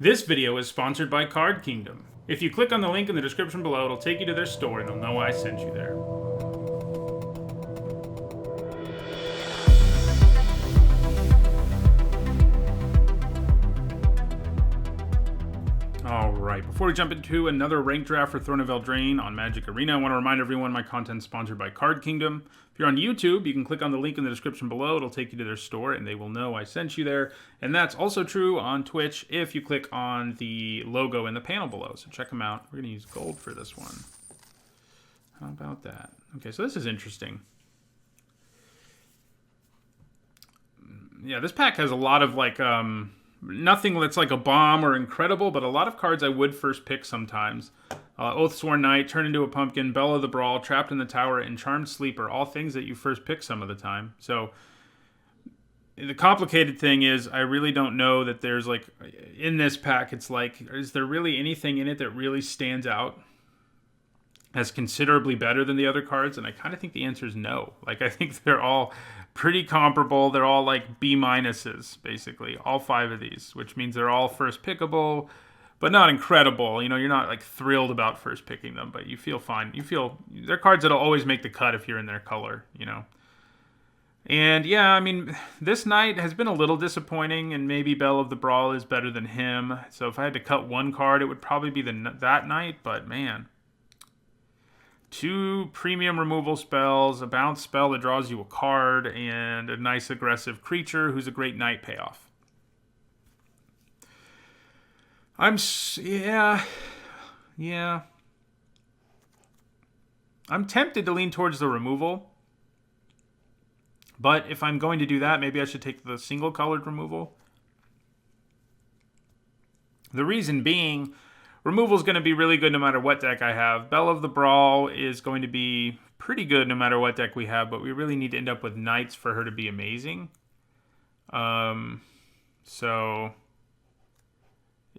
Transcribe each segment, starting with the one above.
This video is sponsored by Card Kingdom. If you click on the link in the description below, it'll take you to their store and they'll know I sent you there. Alright, before we jump into another ranked draft for Throne of Eldraine on Magic Arena, I want to remind everyone my content is sponsored by Card Kingdom. If you're on YouTube, you can click on the link in the description below. It'll take you to their store and they will know I sent you there. And that's also true on Twitch if you click on the logo in the panel below. So check them out. We're going to use gold for this one. How about that? Okay, so this is interesting. Yeah, this pack has a lot of like... nothing that's like a bomb or incredible, but a lot of cards I would first pick sometimes. Oathsworn Knight, Turn into a Pumpkin, Bell of the Brawl, Trapped in the Tower, and Charmed Sleep are all things that you first pick some of the time. So the complicated thing is I really don't know that there's like, in this pack, it's like, is there really anything in it that really stands out as considerably better than the other cards? And I kind of think the answer is no. Like, I think they're all pretty comparable. They're all like B minuses, basically. All 5 of these, which means they're all first pickable, but not incredible. You know, you're not like thrilled about first picking them, but you feel fine. You feel they're cards that'll always make the cut if you're in their color, you know. And yeah, I mean, this Knight has been a little disappointing, and maybe Bell of the Brawl is better than him. So if I had to cut one card, it would probably be that Knight, but man. 2 premium removal spells, a bounce spell that draws you a card, and a nice aggressive creature who's a great Knight payoff. Yeah. I'm tempted to lean towards the removal. But if I'm going to do that, maybe I should take the single colored removal. The reason being, removal is going to be really good no matter what deck I have. Bell of the Brawl is going to be pretty good no matter what deck we have, but we really need to end up with Knights for her to be amazing. So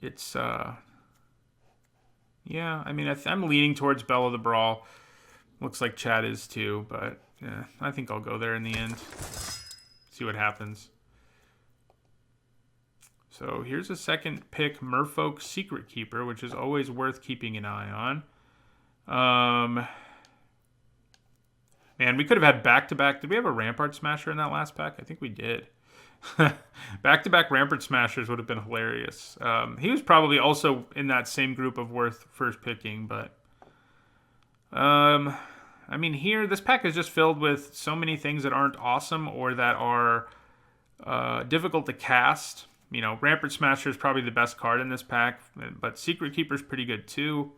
it's, yeah, I mean, I'm leaning towards Bell of the Brawl. Looks like Chad is too, but yeah, I think I'll go there in the end. See what happens. So here's a second pick, Merfolk Secret Keeper, which is always worth keeping an eye on. Man, we could have had back-to-back. Did we have a Rampart Smasher in that last pack? I think we did. Back-to-back Rampart Smashers would have been hilarious. He was probably also in that same group of worth first picking, but... I mean, here, this pack is just filled with so many things that aren't awesome or that are difficult to cast. You know, Rampart Smasher is probably the best card in this pack, but Secret Keeper is pretty good too.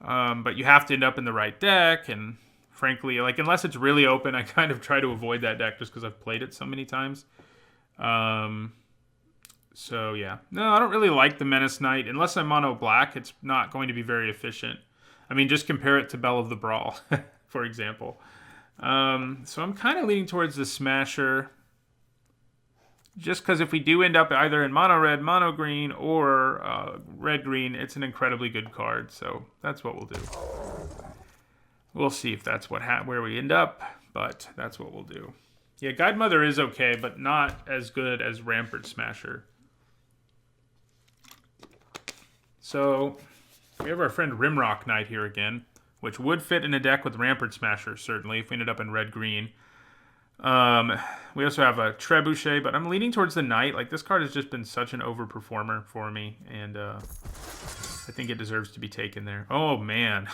But you have to end up in the right deck, and frankly, like, unless it's really open, I kind of try to avoid that deck just because I've played it so many times. So yeah, no, I don't really like the Menace Knight. Unless I'm mono black, it's not going to be very efficient. I mean, just compare it to Bell of the Brawl, for example. So I'm kind of leaning towards the Smasher. Just because if we do end up either in mono red, mono green, or red green, it's an incredibly good card. So that's what we'll do. We'll see if that's where we end up, but that's what we'll do. Yeah, Guide Mother is okay, but not as good as Rampart Smasher. So we have our friend Rimrock Knight here again, which would fit in a deck with Rampart Smasher, certainly, if we ended up in red-green. We also have a Trebuchet, but I'm leaning towards the Knight. Like, this card has just been such an overperformer for me, and I think it deserves to be taken there. Oh, man.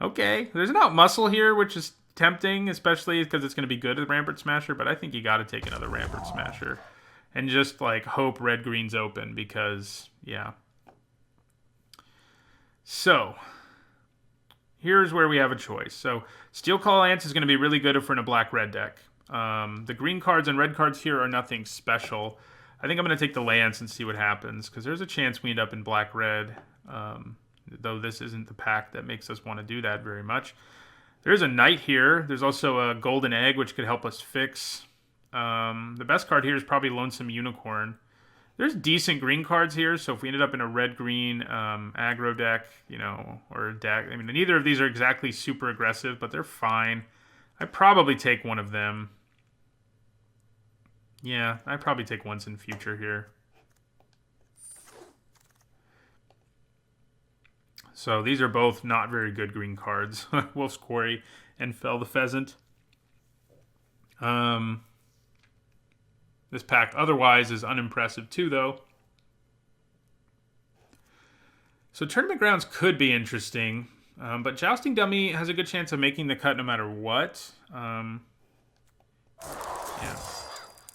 Okay, there's an Out Muscle here, which is tempting, especially because it's going to be good at Rampart Smasher, but I think you got to take another Rampart Smasher and just, like, hope red-green's open because, yeah. So here's where we have a choice. So Steel Call Lance is going to be really good if we're in a black-red deck. The green cards and red cards here are nothing special. I think I'm going to take the Lance and see what happens, because there's a chance we end up in black-red, though this isn't the pack that makes us want to do that very much. There's a Knight here. There's also a Golden Egg, which could help us fix. The best card here is probably Lonesome Unicorn. There's decent green cards here, so if we ended up in a red-green aggro deck, you know, or a deck, I mean, neither of these are exactly super aggressive, but they're fine. I'd probably take one of them. Yeah, I'd probably take Once in Future here. So these are both not very good green cards. Wolf's Quarry and Fell the Pheasant. This pack otherwise is unimpressive too, though. So Tournament Grounds could be interesting, but Jousting Dummy has a good chance of making the cut no matter what. Yeah,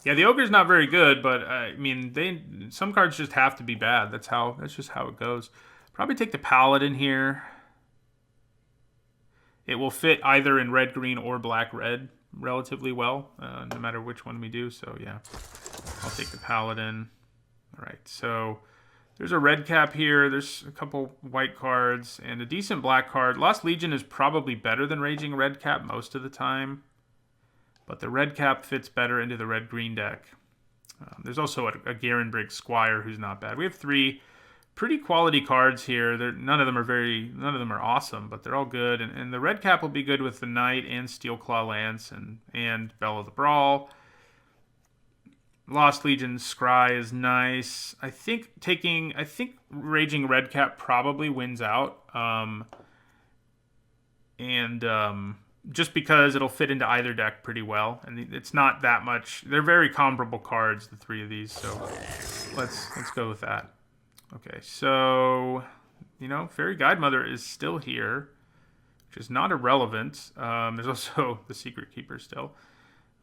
the Ogre's not very good, but I mean, some cards just have to be bad. That's just how it goes. Probably take the Paladin here. It will fit either in red, green, or black, red relatively well, no matter which one we do. So yeah, I'll take the Paladin. All right, so there's a red cap here. There's a couple white cards and a decent black card. Lost Legion is probably better than Raging Red Cap most of the time, but the red cap fits better into the red-green deck. There's also a Garenbrig Squire who's not bad. We have 3 pretty quality cards here. None of them are awesome, but they're all good. And the red cap will be good with the Knight and Steelclaw Lance and Bell of the Brawl. Lost Legion Scry is nice. I think Raging Red Cap probably wins out. Just because it'll fit into either deck pretty well, and it's not that much. They're very comparable cards, the 3 of these. So let's go with that. Okay, so Fairy Guidemother is still here, which is not irrelevant. There's also the Secret Keeper still.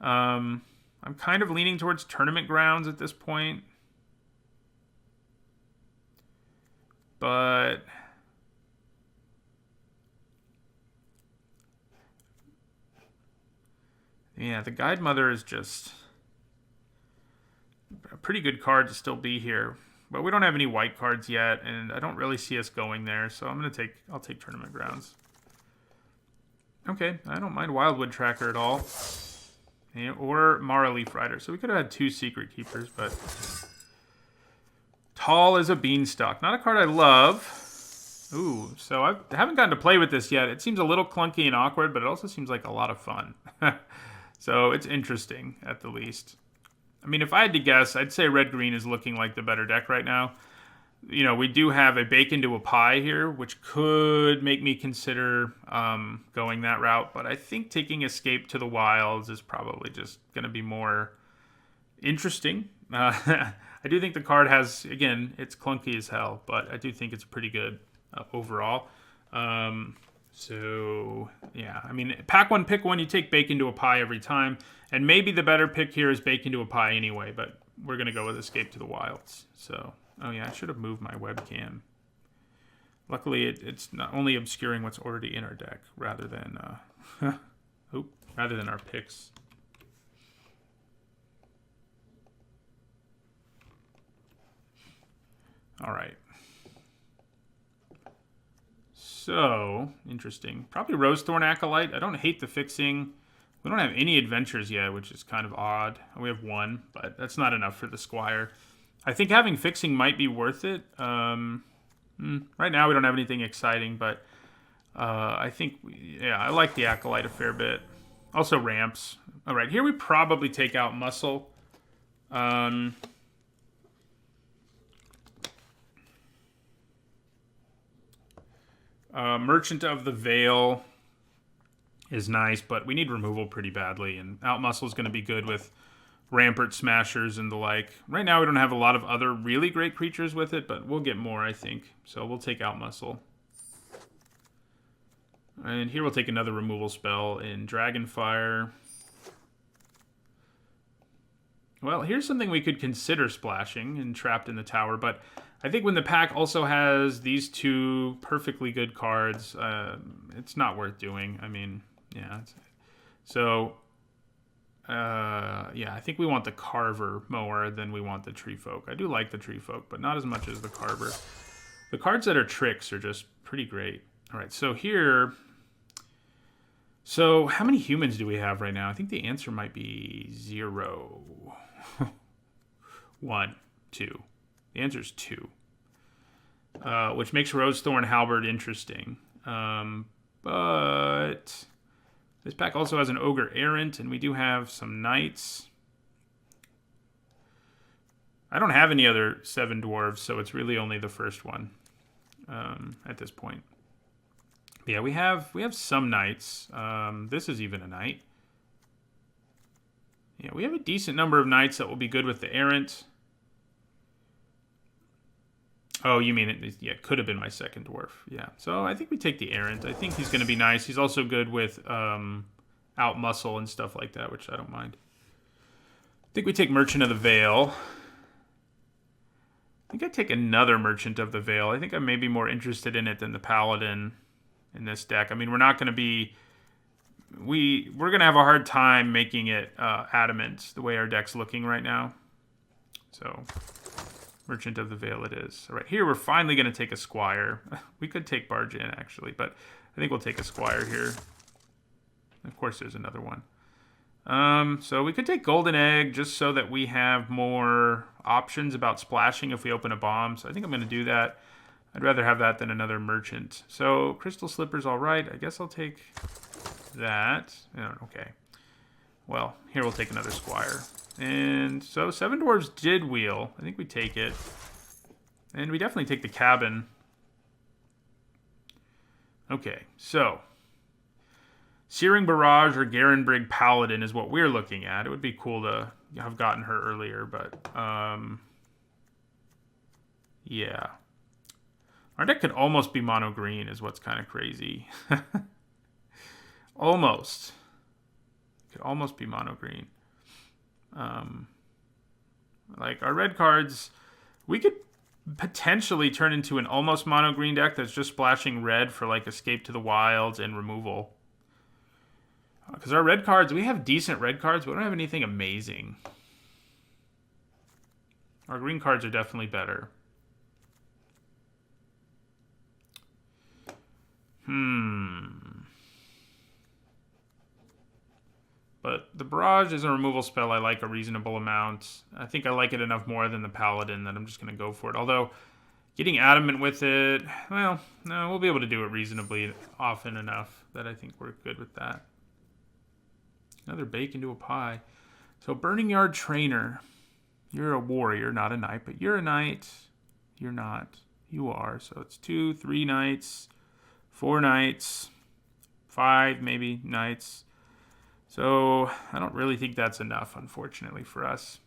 I'm kind of leaning towards Tournament Grounds at this point, but yeah, the Guidemother is just a pretty good card to still be here. But we don't have any white cards yet, and I don't really see us going there, so I'll take Tournament Grounds. Okay, I don't mind Wildwood Tracker at all. Or Mara Leaf Rider. So we could have had 2 Secret Keepers, but Tall as a Beanstalk. Not a card I love. Ooh, so I haven't gotten to play with this yet. It seems a little clunky and awkward, but it also seems like a lot of fun. So it's interesting, at the least. I mean, if I had to guess, I'd say red-green is looking like the better deck right now. We do have a Bake into a Pie here, which could make me consider going that route. But I think taking Escape to the Wilds is probably just going to be more interesting. I do think the card has, again, it's clunky as hell, but I do think it's pretty good overall. So, yeah, I mean, pack 1, pick 1, you take Bake into a Pie every time. And maybe the better pick here is Bake into a Pie anyway, but we're going to go with Escape to the Wilds. So, oh yeah, I should have moved my webcam. Luckily, it's not only obscuring what's already in our deck rather than our picks. All right. So, interesting. Probably Rosethorn Acolyte. I don't hate the fixing. We don't have any adventures yet, which is kind of odd. We have 1, but that's not enough for the Squire. I think having fixing might be worth it. Right now we don't have anything exciting, but I think, I like the Acolyte a fair bit. Also ramps. All right, here we probably take out Muscle. Merchant of the Veil is nice, but we need removal pretty badly, and Outmuscle is going to be good with Rampart Smashers and the like. Right now we don't have a lot of other really great creatures with it, but we'll get more, I think. So we'll take Outmuscle. And here we'll take another removal spell in Dragonfire. Well, here's something we could consider splashing in Trapped in the Tower, but I think when the pack also has these 2 perfectly good cards, it's not worth doing. I mean, yeah. So, I think we want the Carver more than we want the Tree Folk. I do like the Tree Folk, but not as much as the Carver. The cards that are tricks are just pretty great. All right, so here... So, how many humans do we have right now? I think the answer might be 0. 1, 2. The answer is 2. Which makes Rosethorn Halberd interesting. But this pack also has an Ogre Errant, and we do have some Knights. I don't have any other 7 dwarves, so it's really only the first one. at this point. But yeah, we have some knights. This is even a knight. Yeah, we have a decent number of knights that will be good with the errant. Oh, you mean it? Yeah, it could have been my second dwarf. Yeah, so I think we take the errant. I think he's going to be nice. He's also good with out muscle and stuff like that, which I don't mind. I think we take Merchant of the Veil. I think I take another Merchant of the Veil. I think I'm maybe more interested in it than the Paladin in this deck. I mean, we're not going to be... We're going to have a hard time making it adamant the way our deck's looking right now. So, Merchant of the Veil it is. All right, here we're finally going to take a Squire. We could take Barge in, actually, but I think we'll take a Squire here. Of course, there's another one. So we could take Golden Egg just so that we have more options about splashing if we open a bomb. So I think I'm going to do that. I'd rather have that than another Merchant. So Crystal Slipper's all right. I guess I'll take that. Okay. Well, here we'll take another Squire. And so 7 Dwarves did wheel. I think we take it. And we definitely take the Cabin. Okay, so... Searing Barrage or Garenbrig Paladin is what we're looking at. It would be cool to have gotten her earlier, but... yeah. Our deck could almost be mono green is what's kind of crazy. Almost. It could almost be mono green. Like our red cards, we could potentially turn into an almost mono green deck that's just splashing red for like Escape to the Wilds and removal. Because our red cards, we have decent red cards, but we don't have anything amazing. Our green cards are definitely better. But the Barrage is a removal spell I like a reasonable amount. I think I like it enough more than the Paladin that I'm just going to go for it. Although, getting Adamant with it, well, no, we'll be able to do it reasonably often enough that I think we're good with that. Another bake into a pie. So Burning Yard Trainer. You're a warrior, not a knight, but you're a knight. You're not. You are. So it's 2, 3 knights, 4 knights, 5 maybe knights. So I don't really think that's enough, unfortunately, for us.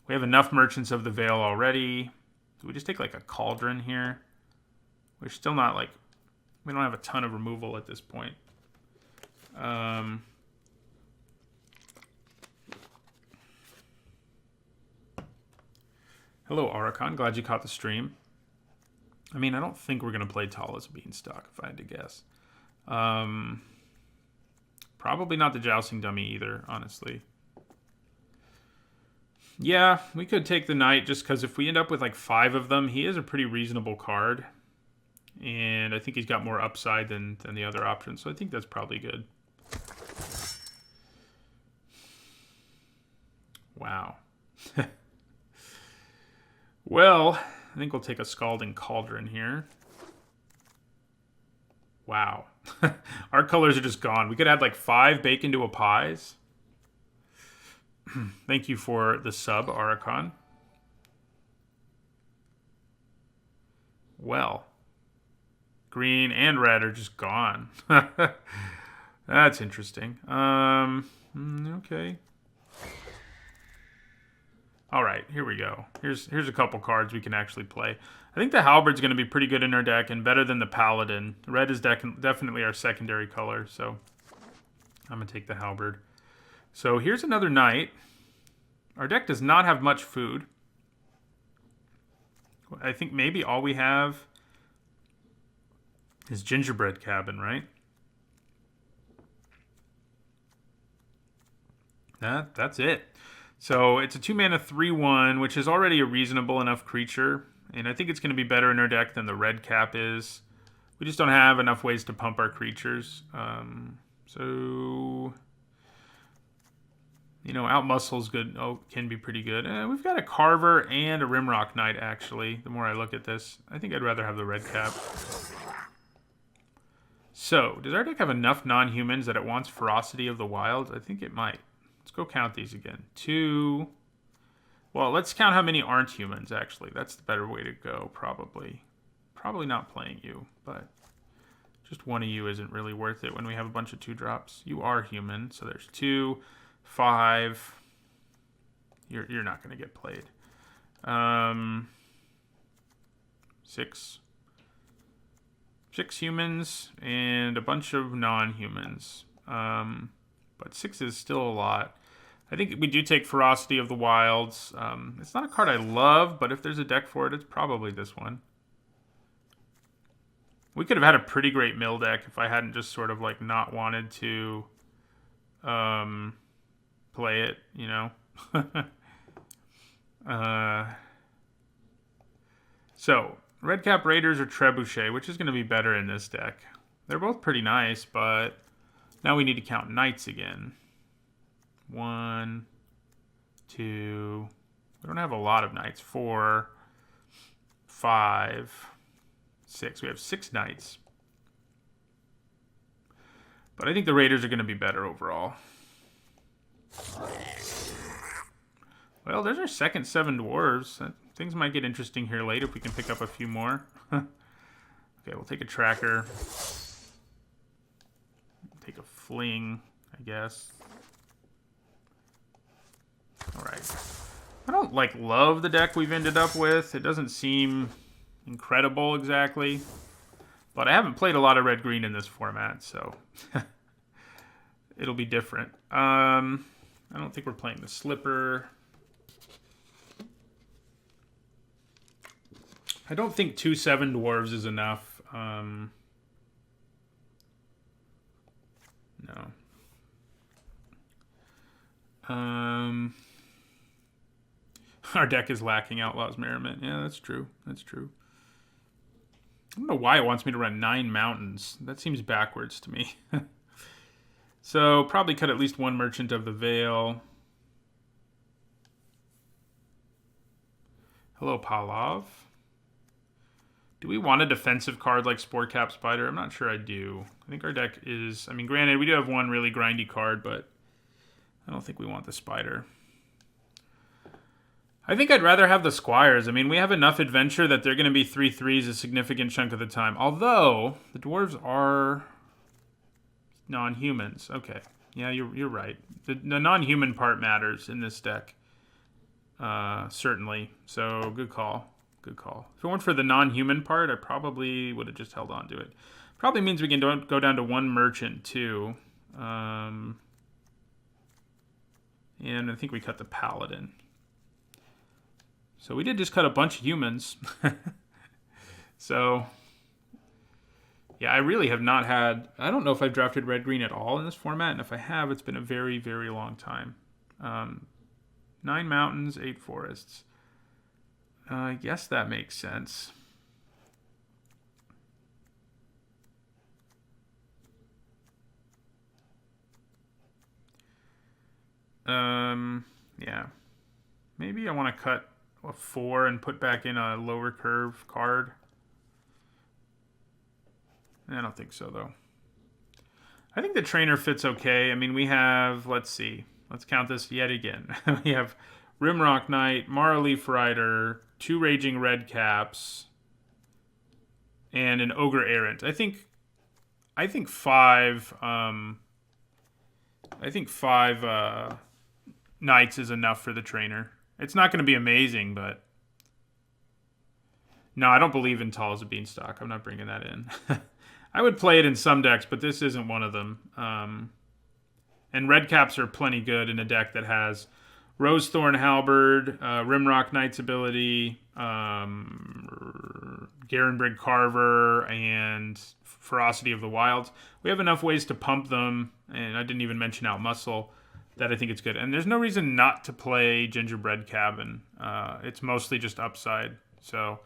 We have enough Merchants of the Veil already. Do we just take like a Cauldron here? We're still not like... We don't have a ton of removal at this point. Hello, Auricon. Glad you caught the stream. I mean, I don't think we're going to play Tallest Beanstalk, if I had to guess. Probably not the Jousting Dummy either, honestly. Yeah, we could take the Knight just because if we end up with like 5 of them, he is a pretty reasonable card. And I think he's got more upside than the other options, so I think that's probably good. Wow. Well, I think we'll take a Scalding Cauldron here. Wow. Our colors are just gone. We could add like 5 bake into a pies. Thank you for the sub, Auricon. Well. Green and red are just gone. That's interesting. Okay. All right, here we go. Here's a couple cards we can actually play. I think the Halberd's going to be pretty good in our deck and better than the Paladin. Red is definitely our secondary color, so I'm going to take the Halberd. So here's another Knight. Our deck does not have much food. I think maybe all we have is Gingerbread Cabin, right? That's it. So it's a 2-mana 3/1, which is already a reasonable enough creature. And I think it's going to be better in our deck than the red cap is. We just don't have enough ways to pump our creatures. So, you know, out muscle's good. Oh, can be pretty good. We've got a Carver and a Rimrock Knight, actually. The more I look at this, I think I'd rather have the red cap. So, does our deck have enough non-humans that it wants Ferocity of the Wilds? I think it might. Let's go count these again. 2, Well, let's count how many aren't humans, actually. That's the better way to go, probably. Probably not playing you, but just one of you isn't really worth it when we have a bunch of 2-drops. You are human, so there's 2, 5. You're not going to get played. 6. 6 humans and a bunch of non-humans. But 6 is still a lot. I think we do take Ferocity of the Wilds. It's not a card I love, but if there's a deck for it, it's probably this one. We could have had a pretty great mill deck if I hadn't just sort of like not wanted to play it, you know? So, Redcap Raiders or Trebuchet, which is going to be better in this deck? They're both pretty nice, but now we need to count Knights again. 1, 2. We don't have a lot of Knights. 4, 5, 6. We have 6 Knights. But I think the Raiders are going to be better overall. Well, there's our second 7 Dwarves. Things might get interesting here late if we can pick up a few more. Okay, we'll take a Tracker. Take a Fling, I guess. Alright. I don't, love the deck we've ended up with. It doesn't seem incredible exactly. But I haven't played a lot of red-green in this format, so it'll be different. I don't think we're playing the Slipper. I don't think 2 7 Dwarves is enough. No. Our deck is lacking Outlaw's Merriment. Yeah, that's true. That's true. I don't know why it wants me to run 9 mountains. That seems backwards to me. So, probably cut at least 1 Merchant of the Veil. Hello, Palav. Do we want a defensive card like Sporecap Spider? I'm not sure I do. I think our deck is... I mean, granted, we do have 1 really grindy card, but I don't think we want the Spider. I think I'd rather have the Squires. I mean, we have enough adventure that they're going to be 3/3s a significant chunk of the time. Although, the Dwarves are non-humans. Okay. Yeah, you're right. The non-human part matters in this deck. Certainly. So, good call. Good call. If it weren't for the non-human part, I probably would have just held on to it. Probably means we can go down to 1 merchant, too. And I think we cut the Paladin. So we did just cut a bunch of humans. So, yeah, I really have not had... I don't know if I've drafted red-green at all in this format. And if I have, it's been a very, very long time. 9 mountains, 8 forests. I guess that makes sense. Yeah. Maybe I want to cut a 4 and put back in a lower curve card. I don't think so, though. I think the trainer fits okay. I mean, we have, let's see. Let's count this yet again. We have Rimrock Knight, Marleaf Rider, 2 Raging Redcaps, and an Ogre Errant. I think 5 Knights is enough for the trainer. It's not going to be amazing, but no, I don't believe in Tall as a Beanstalk. I'm not bringing that in. I would play it in some decks, but this isn't one of them. And Redcaps are plenty good in a deck that has Rosethorn Halberd, Rimrock Knight's ability, Garenbrig Carver, and Ferocity of the Wilds. We have enough ways to pump them, and I didn't even mention Outmuscle, that I think it's good. And there's no reason not to play Gingerbread Cabin. It's mostly just upside, so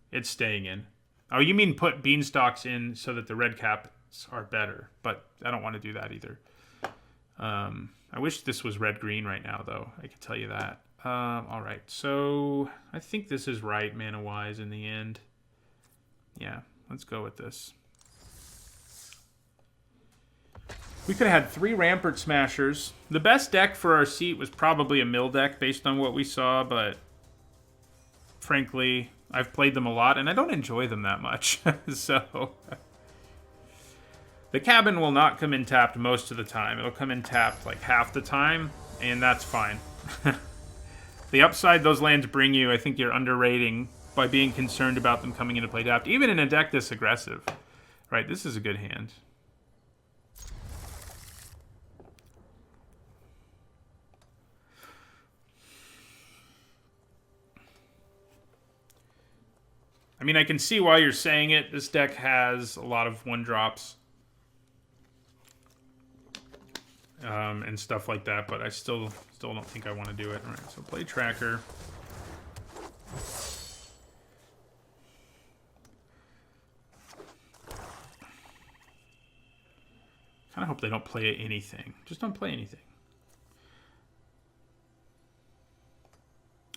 it's staying in. Oh, you mean put Beanstalks in so that the Redcaps are better, but I don't want to do that either. I wish this was red-green right now, though. I can tell you that. All right, so I think this is right, mana-wise, in the end. Yeah, let's go with this. We could have had 3 Rampart Smashers. The best deck for our seat was probably a mill deck based on what we saw, but frankly, I've played them a lot and I don't enjoy them that much. So the cabin will not come in tapped most of the time. It'll come in tapped like half the time, and that's fine. The upside those lands bring you, I think you're underrating by being concerned about them coming into play tapped, even in a deck this aggressive. Right, this is a good hand. I mean, I can see why you're saying it. This deck has a lot of 1-drops. And stuff like that, but I still don't think I want to do it. All right, so play Tracker. Kind of hope they don't play anything. Just don't play anything.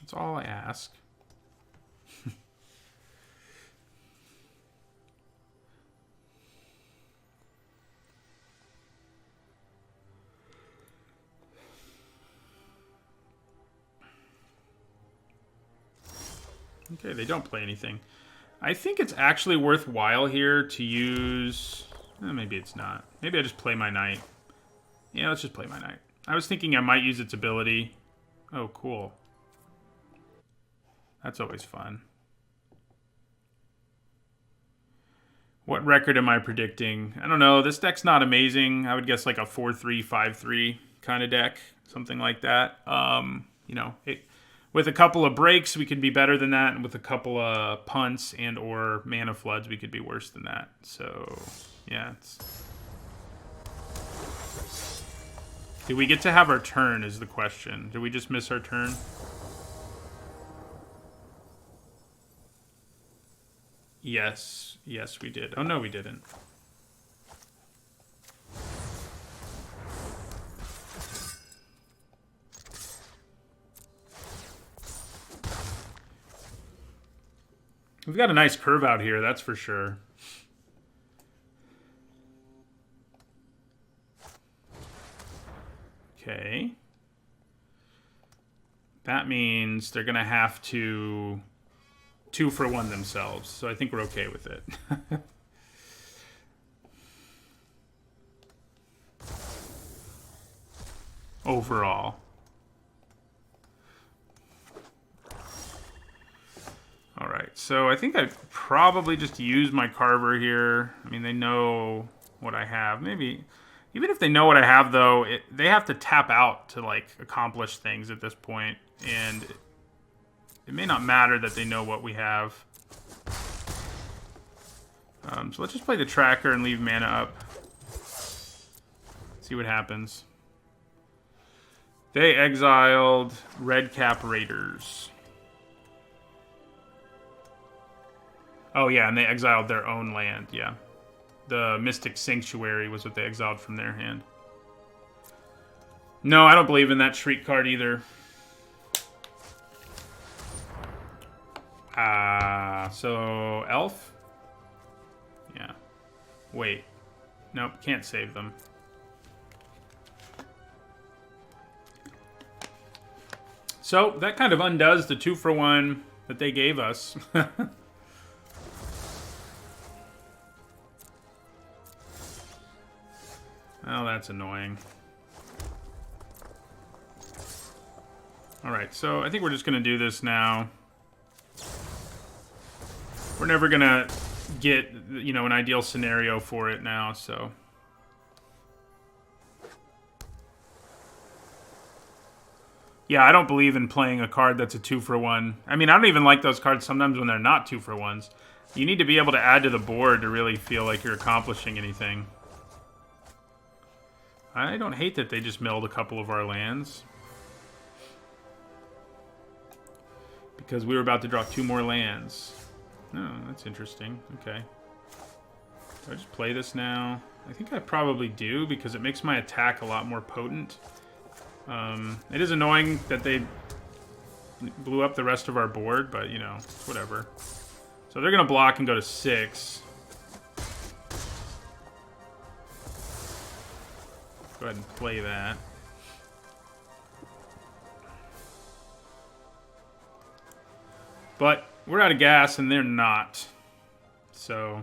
That's all I ask. Okay, they don't play anything. I think it's actually worthwhile here to use... maybe it's not. Maybe I just play my Knight. Yeah, let's just play my Knight. I was thinking I might use its ability. Oh, cool. That's always fun. What record am I predicting? I don't know. This deck's not amazing. I would guess like a 4-3, 5-3 kind of deck. Something like that. You know, with a couple of breaks, we could be better than that. And with a couple of punts and or mana floods, we could be worse than that. So, yeah. Do we get to have our turn is the question. Did we just miss our turn? Yes. Yes, we did. Oh, no, we didn't. We've got a nice curve out here, that's for sure. Okay. That means they're going to have to 2-for-1 themselves, so I think we're okay with it. Overall. Alright, so I think I'd probably just use my Carver here. I mean, they know what I have. Maybe, even if they know what I have, though, they have to tap out to, like, accomplish things at this point. And it may not matter that they know what we have. So let's just play the Tracker and leave mana up. See what happens. They exiled Redcap Raiders. Oh, yeah, and they exiled their own land, yeah. The Mystic Sanctuary was what they exiled from their hand. No, I don't believe in that Shriek card either. So Elf? Yeah. Wait. Nope, can't save them. So that kind of undoes the 2-for-1 that they gave us. Oh, that's annoying. Alright, so I think we're just going to do this now. We're never going to get, you know, an ideal scenario for it now, so... Yeah, I don't believe in playing a card that's a 2-for-1. I mean, I don't even like those cards sometimes when they're not 2-for-1s. You need to be able to add to the board to really feel like you're accomplishing anything. I don't hate that they just milled a couple of our lands. Because we were about to draw 2 more lands. Oh, that's interesting. Okay. Do I just play this now? I think I probably do, because it makes my attack a lot more potent. It is annoying that they blew up the rest of our board, but, you know, whatever. So they're going to block and go to 6. go ahead and play that. But we're out of gas, and they're not. So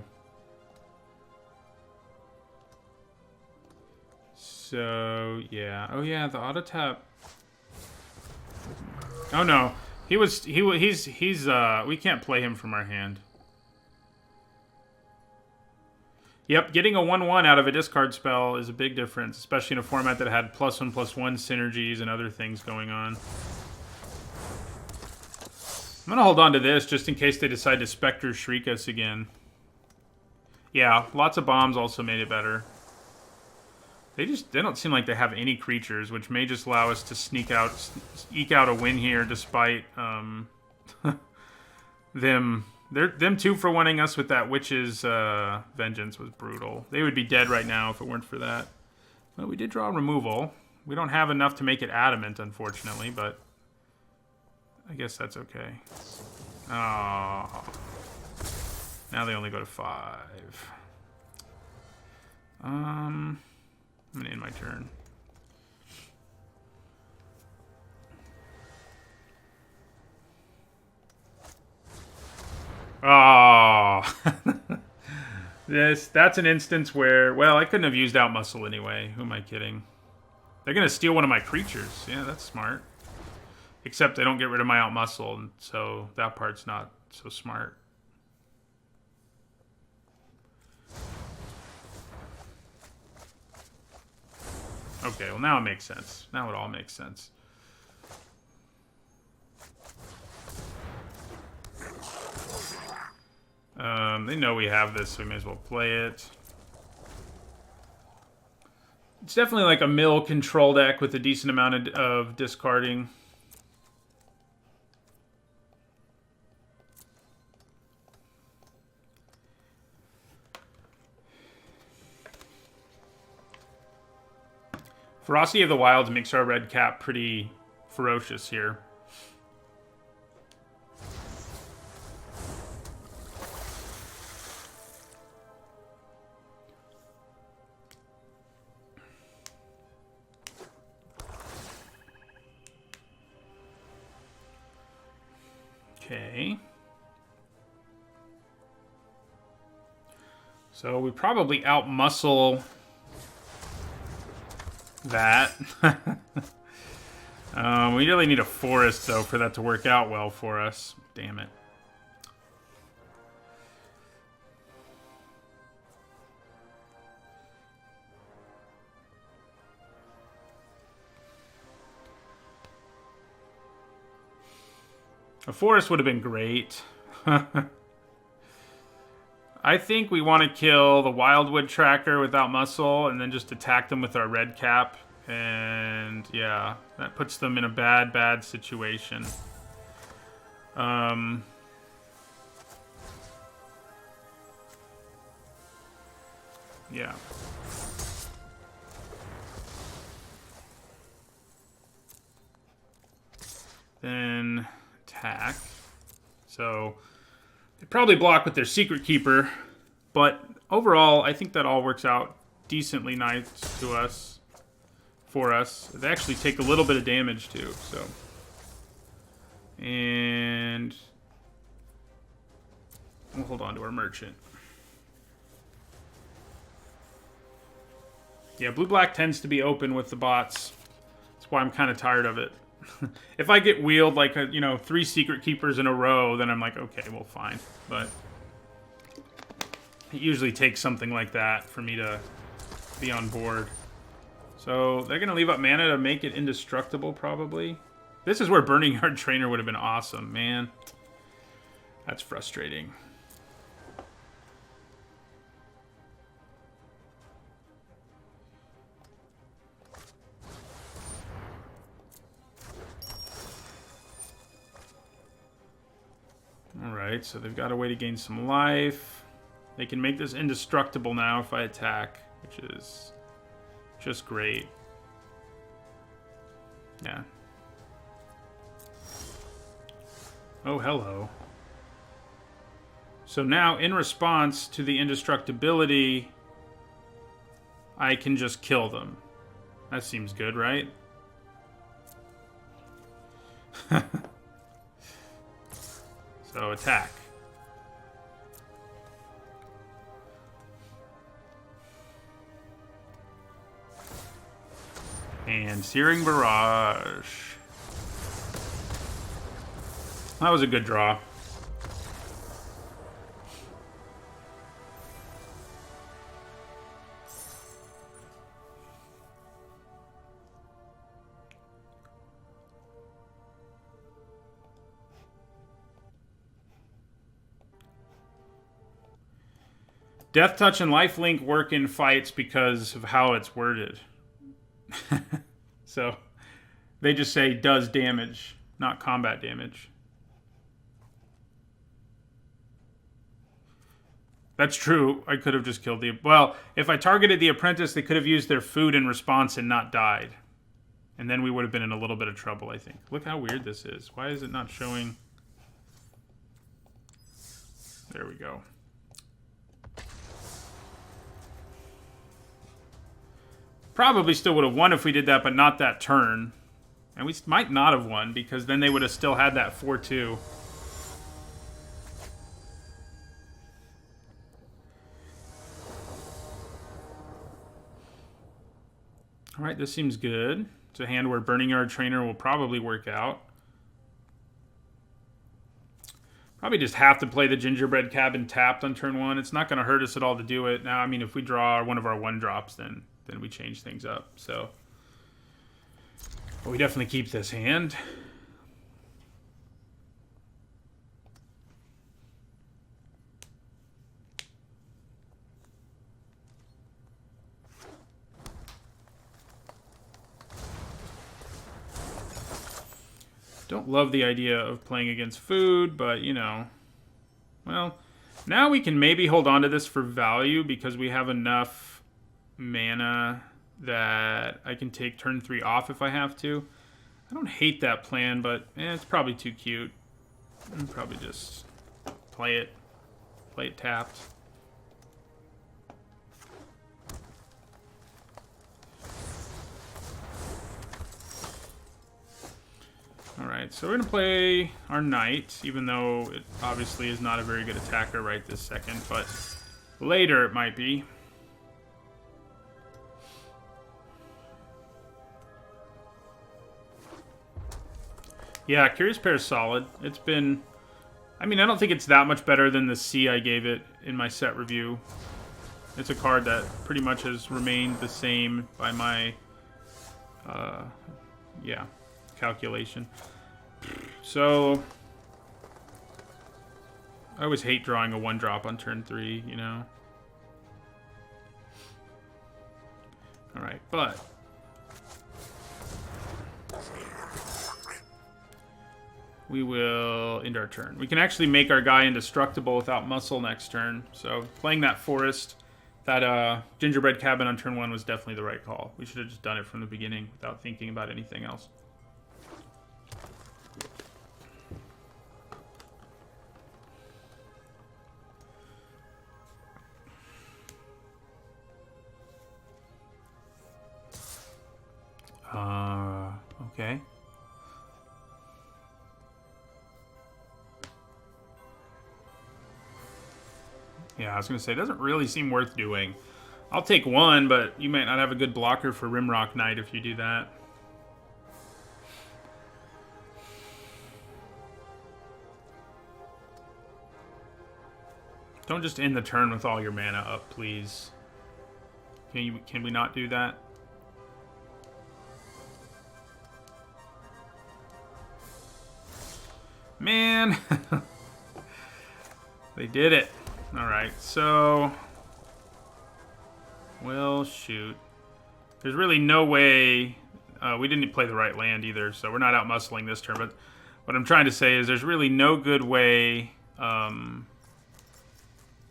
yeah. Oh yeah, the auto tap. Oh no, he's we can't play him from our hand. Yep, getting a 1/1 out of a discard spell is a big difference, especially in a format that had +1/+1 synergies and other things going on. I'm gonna hold on to this just in case they decide to Spectre Shriek us again. Yeah, lots of bombs also made it better. They don't seem like they have any creatures, which may just allow us to eke out a win here, despite them 2-for-1ing us with that Witch's Vengeance was brutal. They would be dead right now if it weren't for that. Well, we did draw removal. We don't have enough to make it adamant, unfortunately, but I guess that's okay. Oh. Now they only go to 5. I'm gonna end my turn. Oh. That's an instance where, well, I couldn't have used out muscle anyway. Who am I kidding? They're gonna steal one of my creatures. Yeah, that's smart. Except they don't get rid of my out muscle, and so that part's not so smart. Okay, well now it makes sense. Now it all makes sense. They know we have this, so we may as well play it. It's definitely like a mill control deck with a decent amount of discarding. Ferocity of the Wilds makes our red cap pretty ferocious here. Okay. So we probably outmuscle that. We really need a forest, though, for that to work out well for us. Damn it. A forest would have been great. I think we want to kill the Wildwood Tracker without muscle and then just attack them with our red cap. And yeah, that puts them in a bad situation. Yeah. Then attack. So they probably block with their Secret Keeper, but overall, I think that all works out decently nice to us. For us, they actually take a little bit of damage too. So, and we'll hold on to our merchant. Yeah, blue-black tends to be open with the bots. That's why I'm kind of tired of it. If I get wheeled like 3 Secret Keepers in a row, then I'm like, okay, well, fine. But it usually takes something like that for me to be on board. So they're going to leave up mana to make it indestructible, probably. This is where Burning Yard Trainer would have been awesome, man. That's frustrating. Alright, so they've got a way to gain some life. They can make this indestructible now if I attack, which is just great. Yeah. Oh, hello. So now, in response to the indestructibility, I can just kill them. That seems good, right? So attack. And Searing Barrage. That was a good draw. Death Touch and Lifelink work in fights because of how it's worded. So they just say does damage, not combat damage. That's true. I could have just killed the... Well, if I targeted the apprentice, they could have used their food in response and not died. And then we would have been in a little bit of trouble, I think. Look how weird this is. Why is it not showing? There we go. Probably still would have won if we did that, but not that turn. And we might not have won, because then they would have still had that 4-2. Alright, this seems good. It's a hand where Burning Yard Trainer will probably work out. Probably just have to play the Gingerbread Cabin tapped on turn 1. It's not going to hurt us at all to do it. Now, I mean, if we draw one of our 1-drops, then we change things up. So, but we definitely keep this hand. Don't love the idea of playing against food, but, you know, well, now we can maybe hold on to this for value because we have enough mana that I can take turn 3 off if I have to. I don't hate that plan, but it's probably too cute. I'll probably just play it tapped. Alright, so we're going to play our knight, even though it obviously is not a very good attacker right this second, but later it might be. Yeah, Curious Pair is solid. It's been... I mean, I don't think it's that much better than the C I gave it in my set review. It's a card that pretty much has remained the same by my... yeah, calculation. So... I always hate drawing a 1-drop on turn 3, you know? Alright, but... we will end our turn. We can actually make our guy indestructible without muscle next turn. So playing that forest, that Gingerbread Cabin on turn 1 was definitely the right call. We should have just done it from the beginning without thinking about anything else. Okay. Yeah, I was going to say, it doesn't really seem worth doing. I'll take 1, but you might not have a good blocker for Rimrock Knight if you do that. Don't just end the turn with all your mana up, please. Can we not do that? Man! They did it. Alright, so... well, shoot. There's really no way... we didn't play the right land either, so we're not out-muscling this turn. But what I'm trying to say is there's really no good way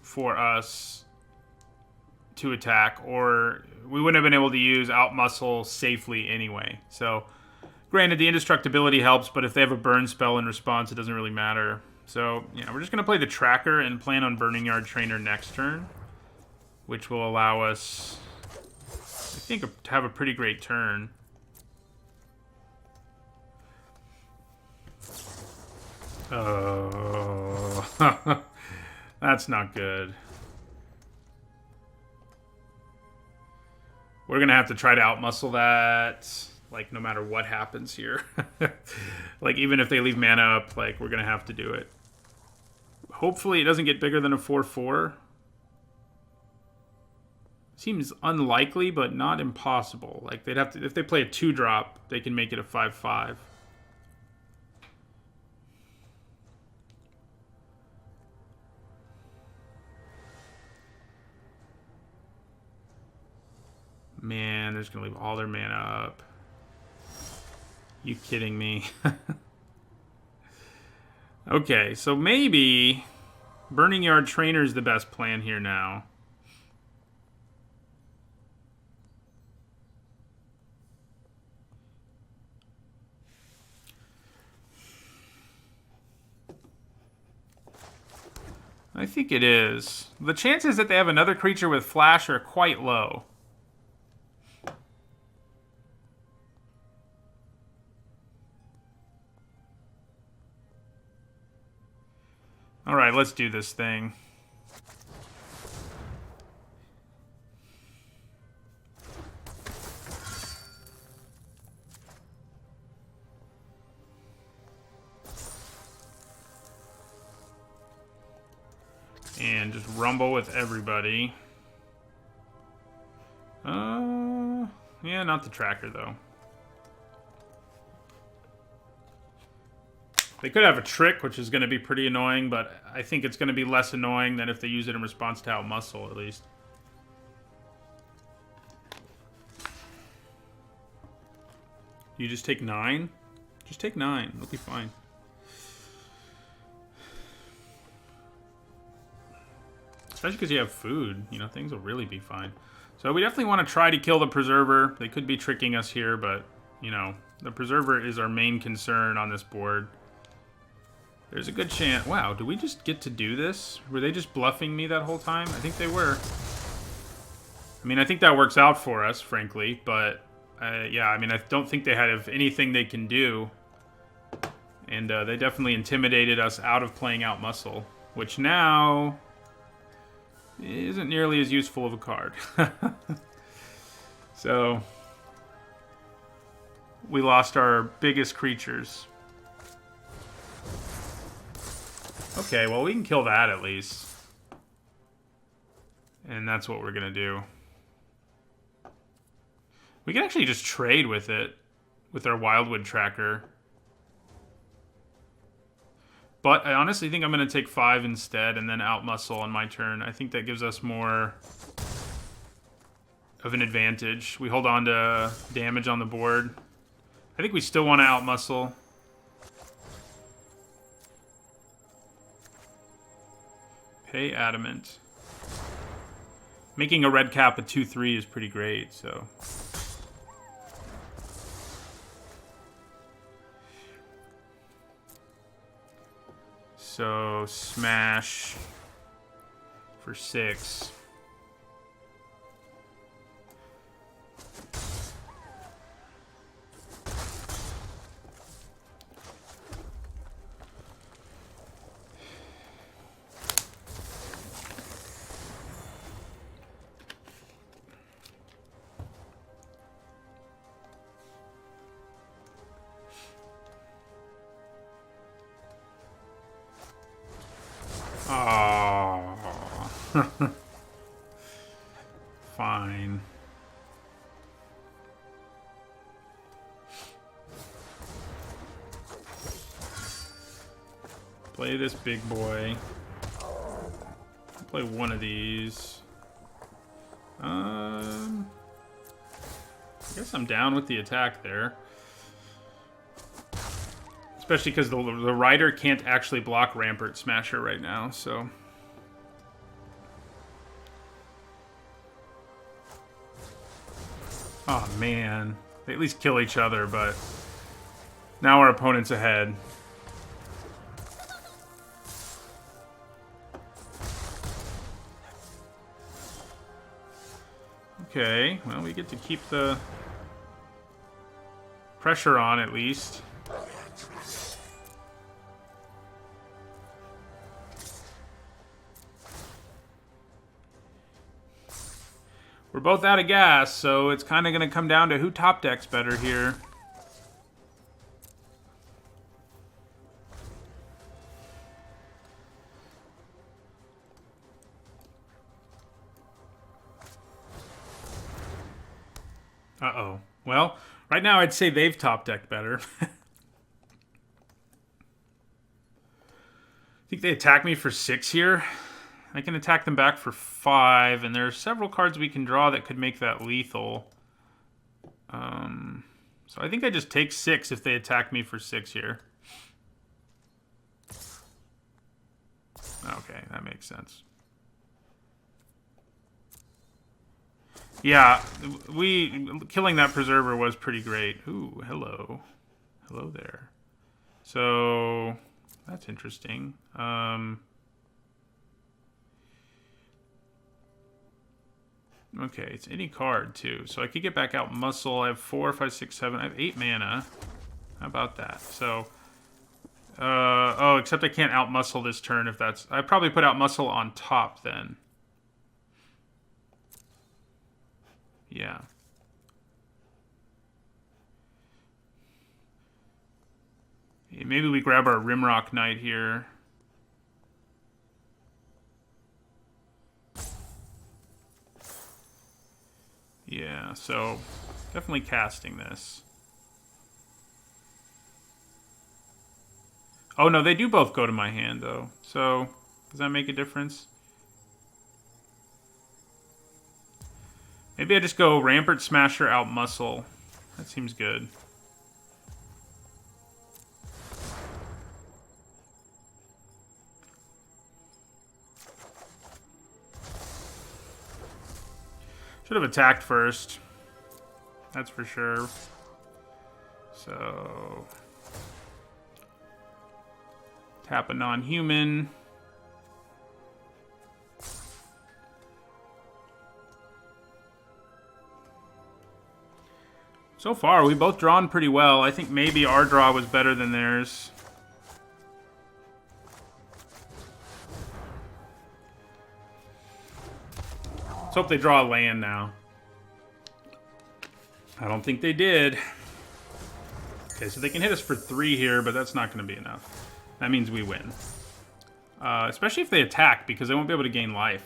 for us to attack, or we wouldn't have been able to use out-muscle safely anyway. So, granted, the indestructibility helps, but if they have a burn spell in response, it doesn't really matter. So, yeah, we're just going to play the Tracker and plan on Burning Yard Trainer next turn, which will allow us, I think have a pretty great turn. Oh, that's not good. We're going to have to try to outmuscle that, like, no matter what happens here. Like, even if they leave mana up, like, we're going to have to do it. Hopefully it doesn't get bigger than a 4/4. Seems unlikely, but not impossible. Like, they'd have to, if they play a 2-drop, they can make it a 5/5. Man, they're just going to leave all their mana up. You kidding me? Okay, so maybe Burning Yard Trainer is the best plan here now. I think it is. The chances that they have another creature with flash are quite low. Alright, let's do this thing. And just rumble with everybody. Yeah, not the tracker, though. They could have a trick, which is going to be pretty annoying, but I think it's going to be less annoying than if they use it in response to outmuscle, at least. You just take 9? Just take 9. It'll be fine. Especially because you have food. You know, things will really be fine. So we definitely want to try to kill the Preserver. They could be tricking us here, but, you know, the Preserver is our main concern on this board. There's a good chance... Wow, did we just get to do this? Were they just bluffing me that whole time? I think they were. I mean, I think that works out for us, frankly, but... yeah, I mean, I don't think they have anything they can do. And they definitely intimidated us out of playing out muscle, which now isn't nearly as useful of a card. So we lost our biggest creatures. Okay, well, we can kill that at least. And that's what we're going to do. We can actually just trade with it, with our Wildwood Tracker. But I honestly think I'm going to take 5 instead and then outmuscle on my turn. I think that gives us more of an advantage. We hold on to damage on the board. I think we still want to outmuscle. Pay Adamant. Making a red cap a 2/3 is pretty great, so... So, smash for 6. Oh. Fine. Play this big boy. Play one of these. I guess I'm down with the attack there. Especially because the Rider can't actually block Rampart Smasher right now, so... Oh, man. They at least kill each other, but... Now our opponent's ahead. Okay, well, we get to keep the pressure on at least. We're both out of gas, so it's kind of going to come down to who top decks better here. Uh-oh. Well, right now I'd say they've top decked better. I think they attack me for 6 here. I can attack them back for 5, and there are several cards we can draw that could make that lethal. So I think I just take 6 if they attack me for 6 here. Okay, that makes sense. Yeah, killing that preserver was pretty great. Ooh, hello. Hello there. So that's interesting. Okay, it's any card, too. So I could get back out Muscle. I have 4, 5, 6, 7. I have 8 mana. How about that? So, oh, except I can't out Muscle this turn if that's... I'd probably put out Muscle on top, then. Yeah. Maybe we grab our Rimrock Knight here. Yeah, so definitely casting this. Oh, no, they do both go to my hand, though. So, does that make a difference? Maybe I just go Rampart Smasher out Muscle. That seems good. Should have attacked first. That's for sure. So... tap a non-human. So far, we both drawn pretty well. I think maybe our draw was better than theirs. Let's hope they draw a land now. I don't think they did. Okay, so they can hit us for 3 here, but that's not going to be enough. That means we win. Especially if they attack, because they won't be able to gain life.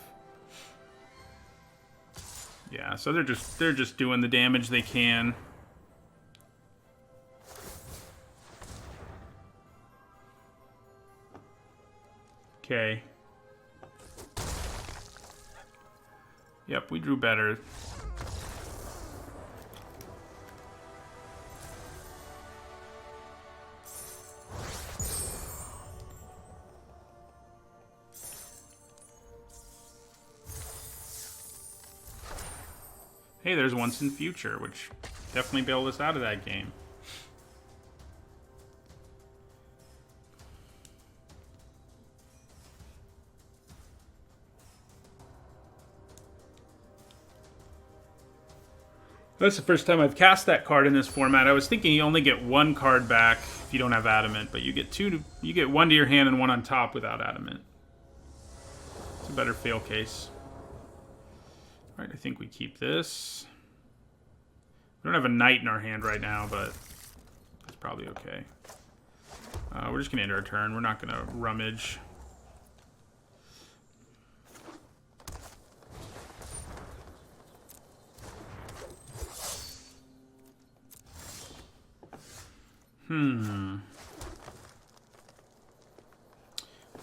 Yeah, so they're just doing the damage they can. Okay. Yep, we drew better. Hey, there's Once in Future, which definitely bailed us out of that game. That's the first time I've cast that card in this format. I was thinking you only get 1 card back if you don't have Adamant, but you get you get 1 to your hand and 1 on top without Adamant. It's a better fail case. All right, I think we keep this. We don't have a knight in our hand right now, but that's probably okay. We're just gonna end our turn. We're not gonna rummage.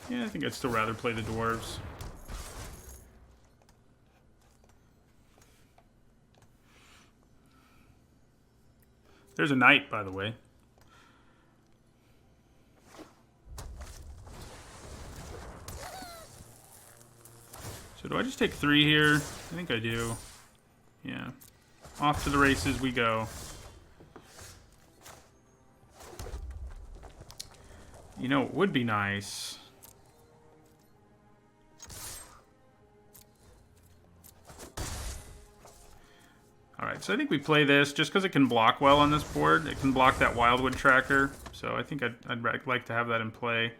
Yeah, I think I'd still rather play the dwarves. There's a knight, by the way. So do I just take 3 here? I think I do. Yeah. Off to the races we go. You know, it would be nice. Alright, so I think we play this just because it can block well on this board. It can block that Wildwood Tracker, so I think I'd like to have that in play.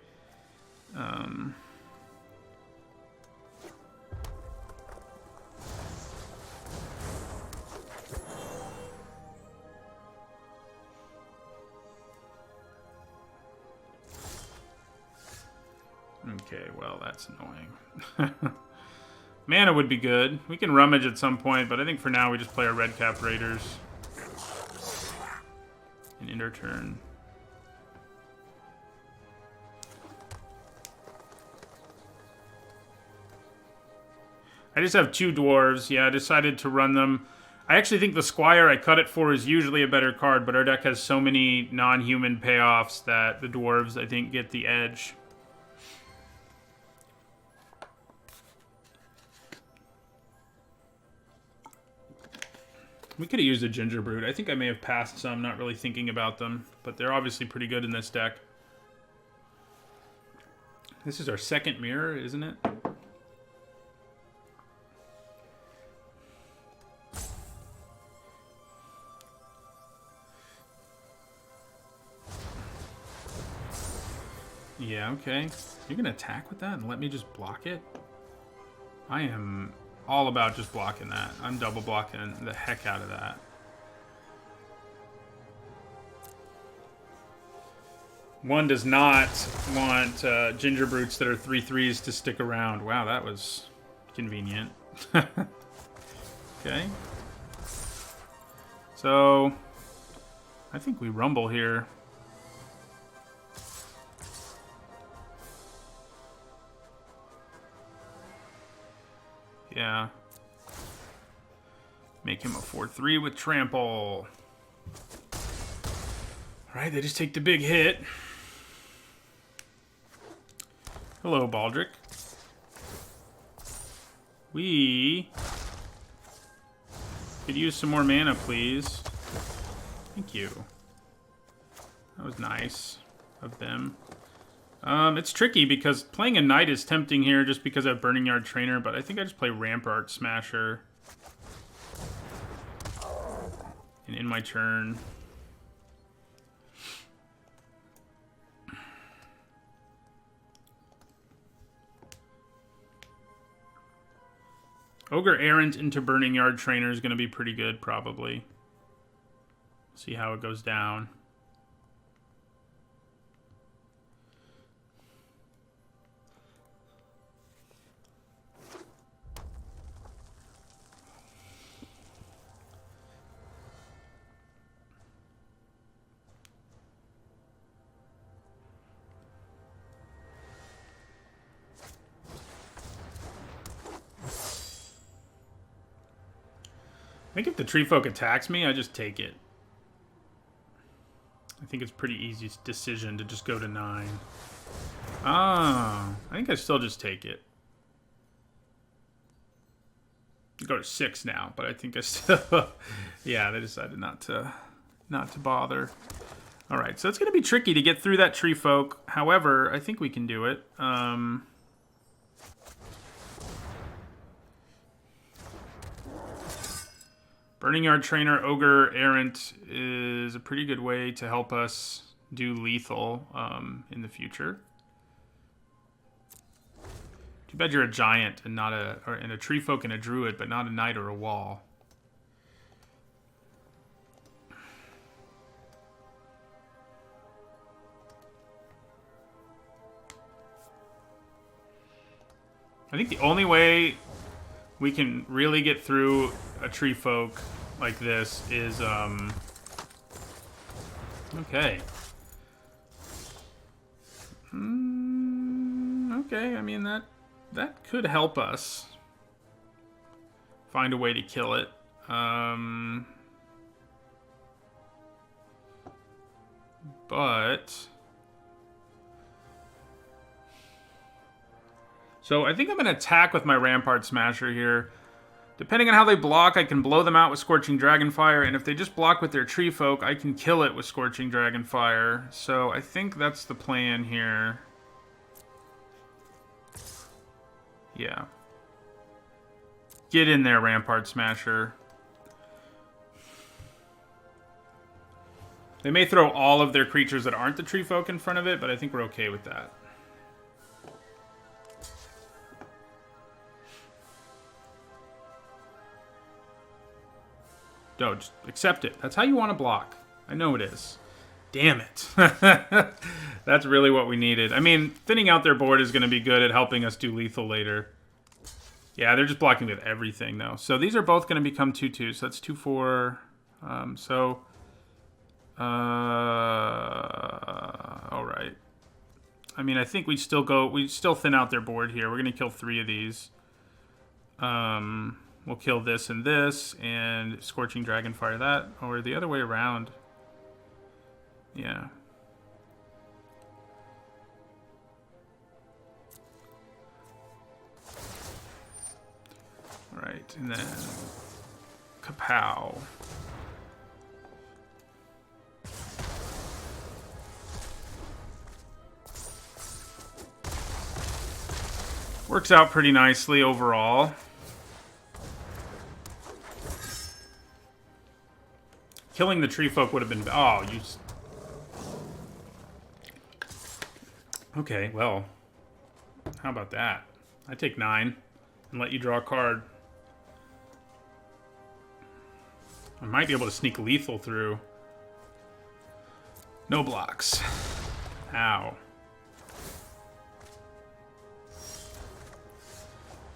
Okay, well, that's annoying. Mana would be good. We can rummage at some point, but I think for now we just play our red-cap Raiders. And end our turn. I just have 2 dwarves. Yeah, I decided to run them. I actually think the Squire I cut it for is usually a better card, but our deck has so many non-human payoffs that the dwarves, I think, get the edge. We could have used a Ginger Brood. I think I may have passed some, not really thinking about them, but they're obviously pretty good in this deck. This is our second mirror, isn't it? Yeah, okay. You're gonna attack with that and let me just block it? I am all about just blocking that. I'm double blocking the heck out of that. One does not want Ginger Brutes that are 3/3s to stick around. Wow, that was convenient. Okay. So, I think we rumble here. Yeah. Make him a 4/3 with trample. Alright, they just take the big hit. Hello, Baldric. We could use some more mana, please. Thank you. That was nice of them. It's tricky because playing a knight is tempting here just because I have Burning Yard Trainer, but I think I just play Rampart Smasher. And in my turn. Ogre Errant into Burning Yard Trainer is going to be pretty good, probably. See how it goes down. I think if the Tree Folk attacks me, I just take it. I think it's a pretty easy decision to just go to 9. Ah, I think I still just take it. I go to 6 now, but I think I still... yeah, they decided not to bother. All right, so it's going to be tricky to get through that Tree Folk. However, I think we can do it. Burning Yard Trainer, Ogre Errant is a pretty good way to help us do lethal in the future. Too bad you're a giant and not and a Tree Folk and a Druid, but not a knight or a wall. I think the only way we can really get through a Tree Folk like this is, okay. Okay, I mean, that could help us find a way to kill it. But... So I think I'm going to attack with my Rampart Smasher here. Depending on how they block, I can blow them out with Scorching Dragonfire, and if they just block with their Tree Folk, I can kill it with Scorching Dragonfire. So I think that's the plan here. Yeah. Get in there, Rampart Smasher. They may throw all of their creatures that aren't the tree folk in front of it, but I think we're okay with that. No, just accept it. That's how you want to block. I know it is. Damn it. That's really what we needed. I mean, thinning out their board is going to be good at helping us do lethal later. Yeah, they're just blocking with everything, though. So these are both going to become 2/2. So that's 2/4. All right. I mean, I think we still thin out their board here. We're going to kill 3 of these. We'll kill this and Scorching Dragonfire that, or the other way around. Yeah. All right, and then Kapow. Works out pretty nicely overall. Killing the tree folk would have been... Oh, you... Okay, well. How about that? I take 9 and let you draw a card. I might be able to sneak lethal through. No blocks. Ow.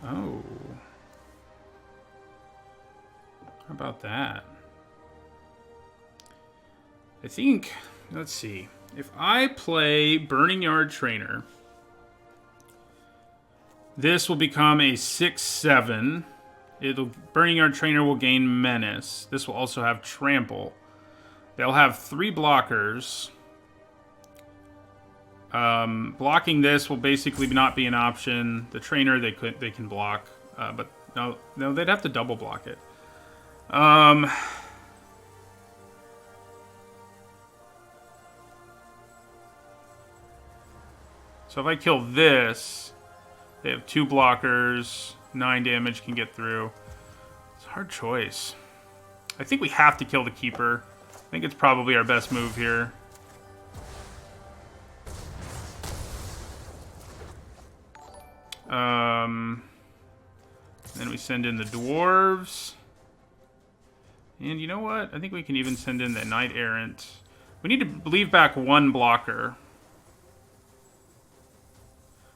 Oh. How about that? I think, let's see. If I play Burning Yard Trainer, this will become a 6/7. Burning Yard Trainer will gain Menace. This will also have Trample. They'll have 3 blockers. Blocking this will basically not be an option. The Trainer they can block, but no, they'd have to double block it. So if I kill this, they have 2 blockers, 9 damage can get through. It's a hard choice. I think we have to kill the Keeper. I think it's probably our best move here. Then we send in the Dwarves. And you know what? I think we can even send in the Knight Errant. We need to leave back 1 blocker.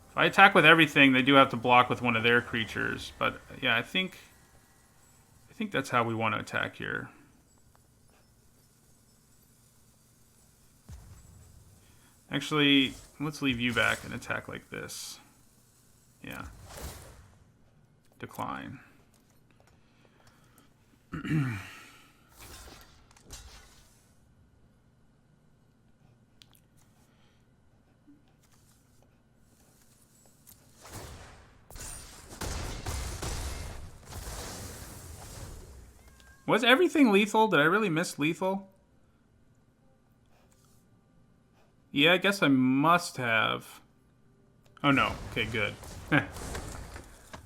If I attack with everything, they do have to block with one of their creatures. But yeah, I think that's how we want to attack here. Actually, let's leave you back and attack like this. Yeah. Decline. Was everything lethal? Did I really miss lethal? Yeah, I guess I must have. Oh no. Okay, good.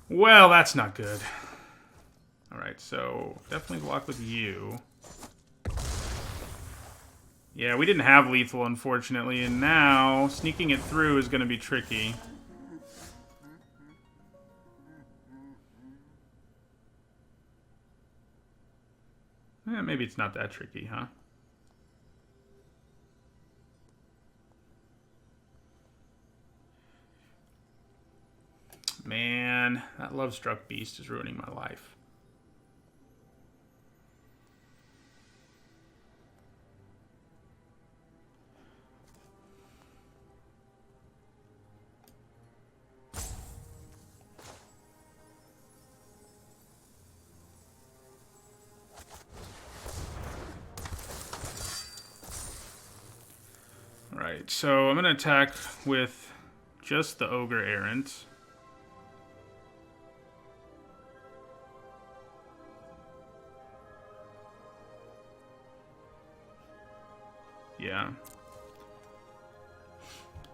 Well, that's not good. Alright, so definitely block with you. Yeah, we didn't have lethal, unfortunately, and now sneaking it through is going to be tricky. Maybe it's not that tricky, huh? Man, that Lovestruck Beast is ruining my life. Alright, so I'm going to attack with just the Ogre Errant. Yeah.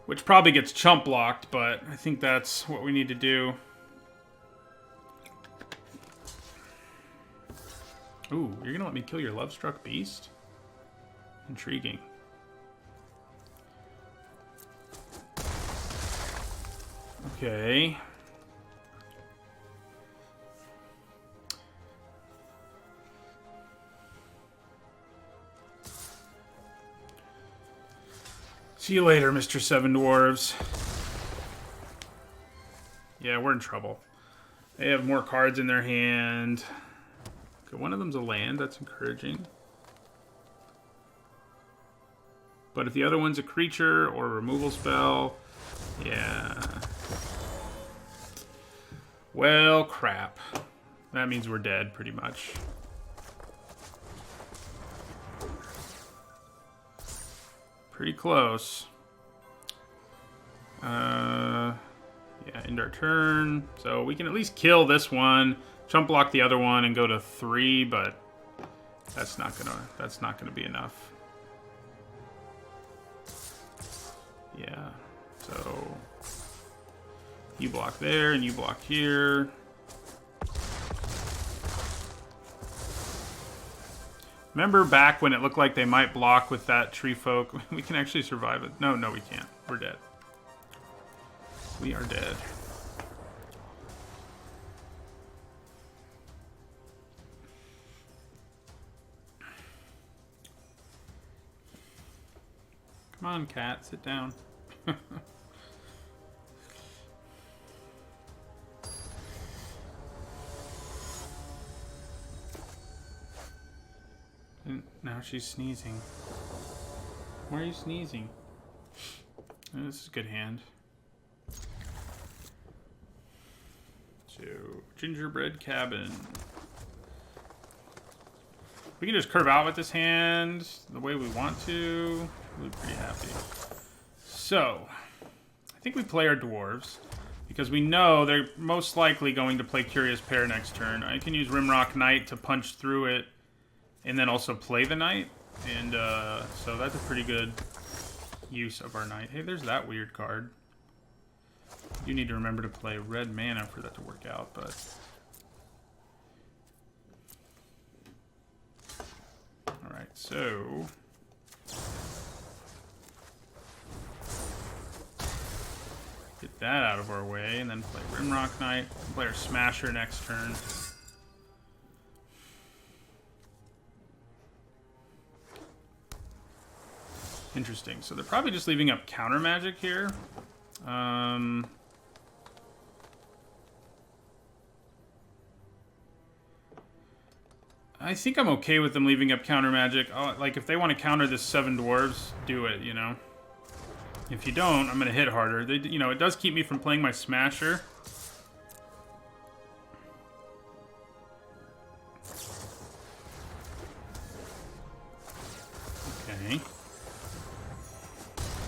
Which probably gets chump blocked, but I think that's what we need to do. Ooh, you're gonna let me kill your Lovestruck Beast? Intriguing. Okay. See you later, Mr. Seven Dwarves. Yeah, we're in trouble. They have more cards in their hand. Okay, one of them's a land. That's encouraging. But if the other one's a creature or a removal spell, yeah. Well, crap. That means we're dead, pretty much. Pretty close. Yeah, end our turn. So we can at least kill this one, chump block the other one, and go to 3, but that's not gonna be enough. Yeah. So you block there and you block here. Remember back when it looked like they might block with that tree folk? We can actually survive it. No, we can't. We're dead. We are dead. Come on, cat, sit down. And now she's sneezing. Why are you sneezing? Oh, this is a good hand. So, gingerbread cabin. We can just curve out with this hand the way we want to. We'll be pretty happy. So, I think we play our dwarves because we know they're most likely going to play Curious Pair next turn. I can use Rimrock Knight to punch through it and then also play the knight. And so that's a pretty good use of our knight. Hey, there's that weird card. You need to remember to play red mana for that to work out, but... Alright, so... Get that out of our way, and then play Rimrock Knight. Play our Smasher next turn. Interesting. So they're probably just leaving up counter magic here. I think I'm okay with them leaving up counter magic. Like, if they want to counter this 7 dwarves, do it, you know? If you don't, I'm going to hit harder. They, you know, it does keep me from playing my Smasher. Okay.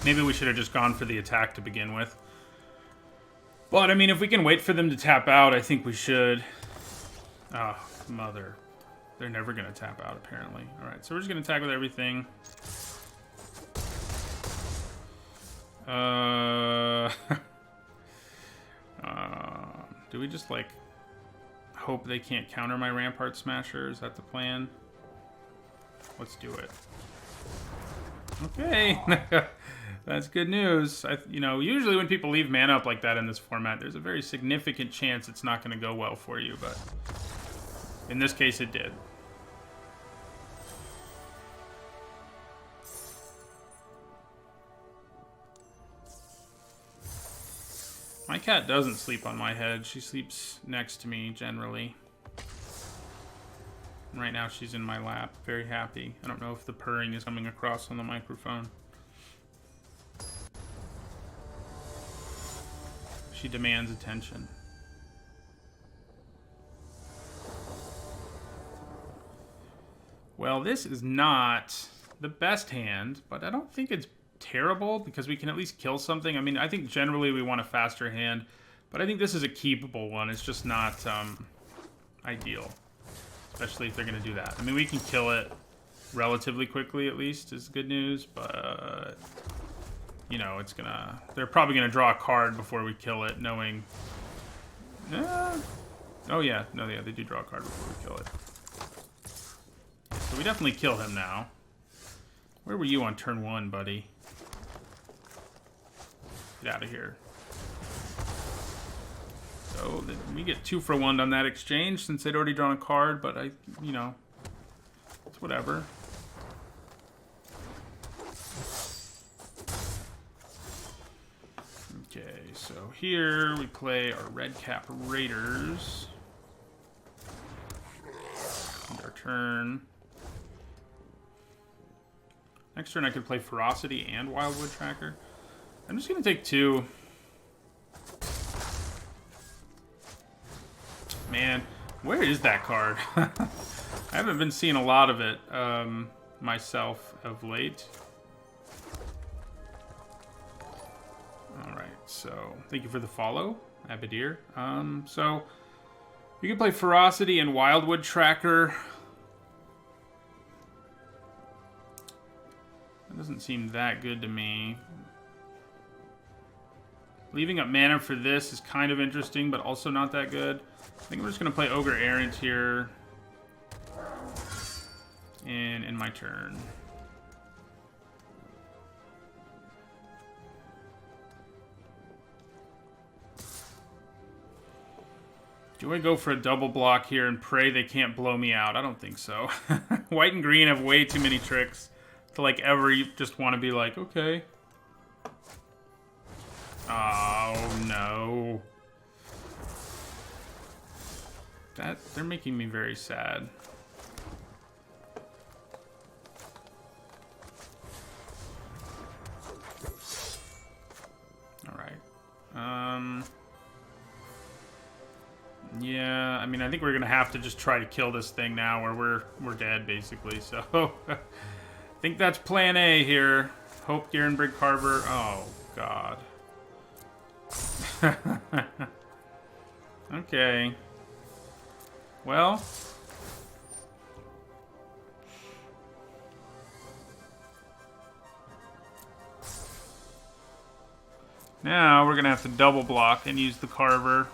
Maybe we should have just gone for the attack to begin with. But, I mean, if we can wait for them to tap out, I think we should. Oh, mother. They're never going to tap out, apparently. Alright, so we're just going to attack with everything. Do we just, like, hope they can't counter my Rampart Smasher? Is that the plan? Let's do it. Okay. That's good news. You know, usually when people leave mana up like that in this format, there's a very significant chance it's not going to go well for you, but in this case it did. My cat doesn't sleep on my head. She sleeps next to me, generally. And right now she's in my lap, very happy. I don't know if the purring is coming across on the microphone. She demands attention. Well, this is not the best hand, but I don't think it's terrible because we can at least kill something. I mean, I think generally we want a faster hand, but I think this is a keepable one. It's just not ideal, especially if they're going to do that. I mean, we can kill it relatively quickly, at least, is good news, but, you know, it's going to... They're probably going to draw a card before we kill it, knowing... Oh, yeah. No, yeah, they do draw a card before we kill it. So we definitely kill him now. Where were you on turn 1, buddy? Get out of here. So we get 2 for 1 on that exchange since they'd already drawn a card, but you know, it's whatever. Okay, so here we play our red cap Raiders. End our turn. Next turn I could play Ferocity and Wildwood Tracker. I'm just going to take 2. Man, where is that card? I haven't been seeing a lot of it myself of late. Alright, so thank you for the follow, Abadir. So you can play Ferocity and Wildwood Tracker. That doesn't seem that good to me. Leaving up mana for this is kind of interesting, but also not that good. I think I'm just going to play Ogre Errant here. And in my turn. Do I go for a double block here and pray they can't blow me out? I don't think so. White and green have way too many tricks to like ever you just want to be like, okay. Oh no. They're making me very sad. All right. Yeah, I mean, I think we're gonna have to just try to kill this thing now, or we're dead basically. So, I think that's Plan A here. Hope Garenbrig Carver. Oh God. Okay. Well. Now we're gonna have to double block and use the Carver.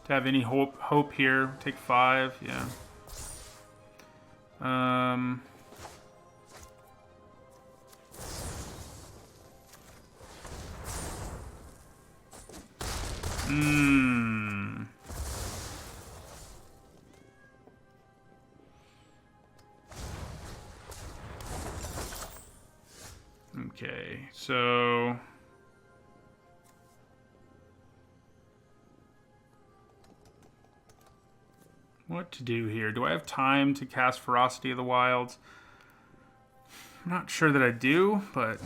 To have any hope here. Take 5, yeah. Okay, so what to do here? Do I have time to cast Ferocity of the Wilds? I'm not sure that I do, but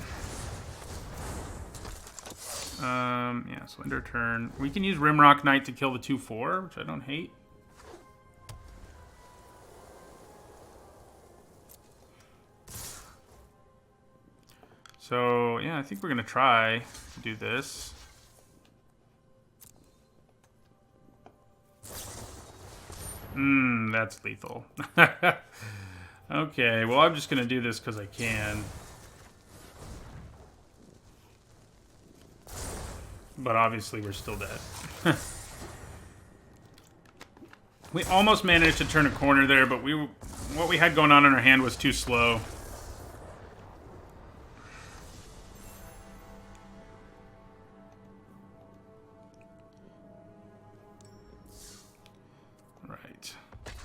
yeah, so end our turn. We can use Rimrock Knight to kill the 2/4, which I don't hate. So, yeah, I think we're going to try to do this. That's lethal. Okay, well, I'm just going to do this because I can. But obviously, we're still dead. We almost managed to turn a corner there, but what we had going on in our hand was too slow.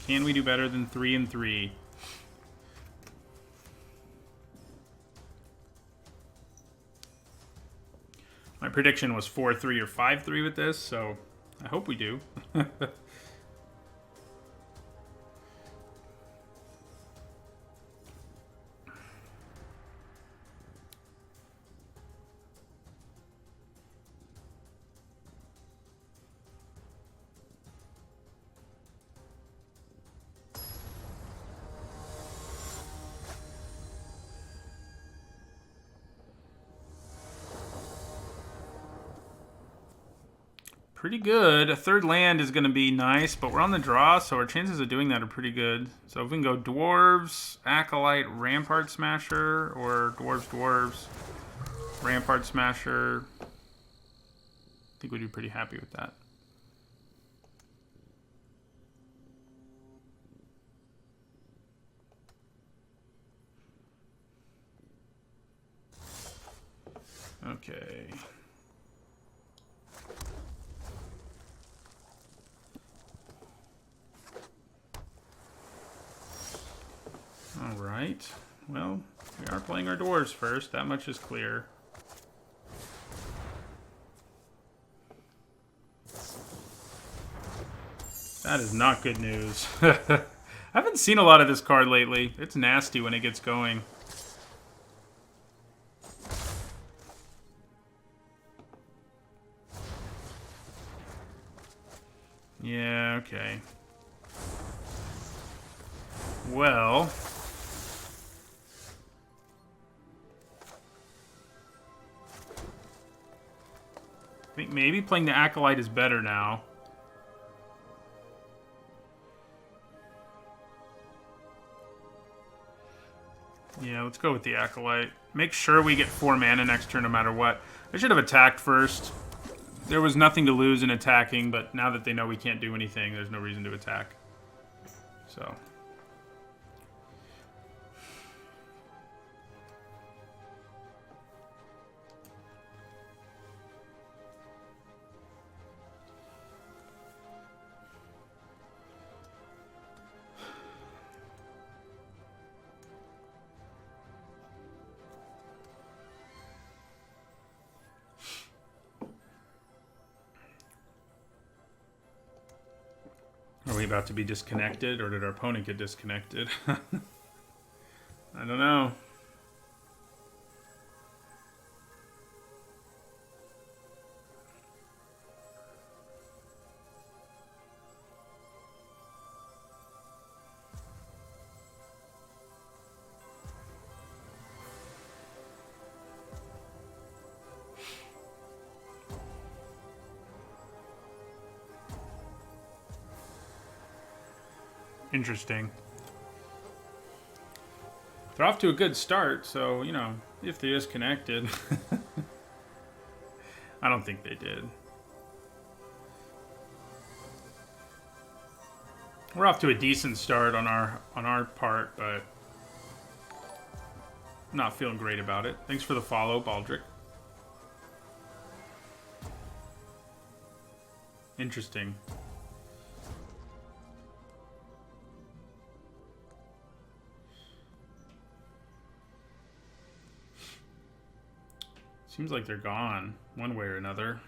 Can we do better than 3 and 3? My prediction was 4-3 or 5-3 with this, so I hope we do. Pretty good. A third land is going to be nice, but we're on the draw, so our chances of doing that are pretty good. So if we can go Dwarves, Acolyte, Rampart Smasher, or Dwarves, Rampart Smasher, I think we'd be pretty happy with that. Okay. All right. Well, we are playing our dwarves first. That much is clear. That is not good news. I haven't seen a lot of this card lately. It's nasty when it gets going. Yeah, okay. Well, I think maybe playing the Acolyte is better now. Yeah, let's go with the Acolyte. Make sure we get 4 mana next turn no matter what. I should have attacked first. There was nothing to lose in attacking, but now that they know we can't do anything, there's no reason to attack. So... Are we about to be disconnected, or did our opponent get disconnected? I don't know. Interesting. They're off to a good start, so, you know, if they're disconnected. I don't think they did. We're off to a decent start on our part, but not feeling great about it. Thanks for the follow, Baldric. Interesting. Seems like they're gone, one way or another.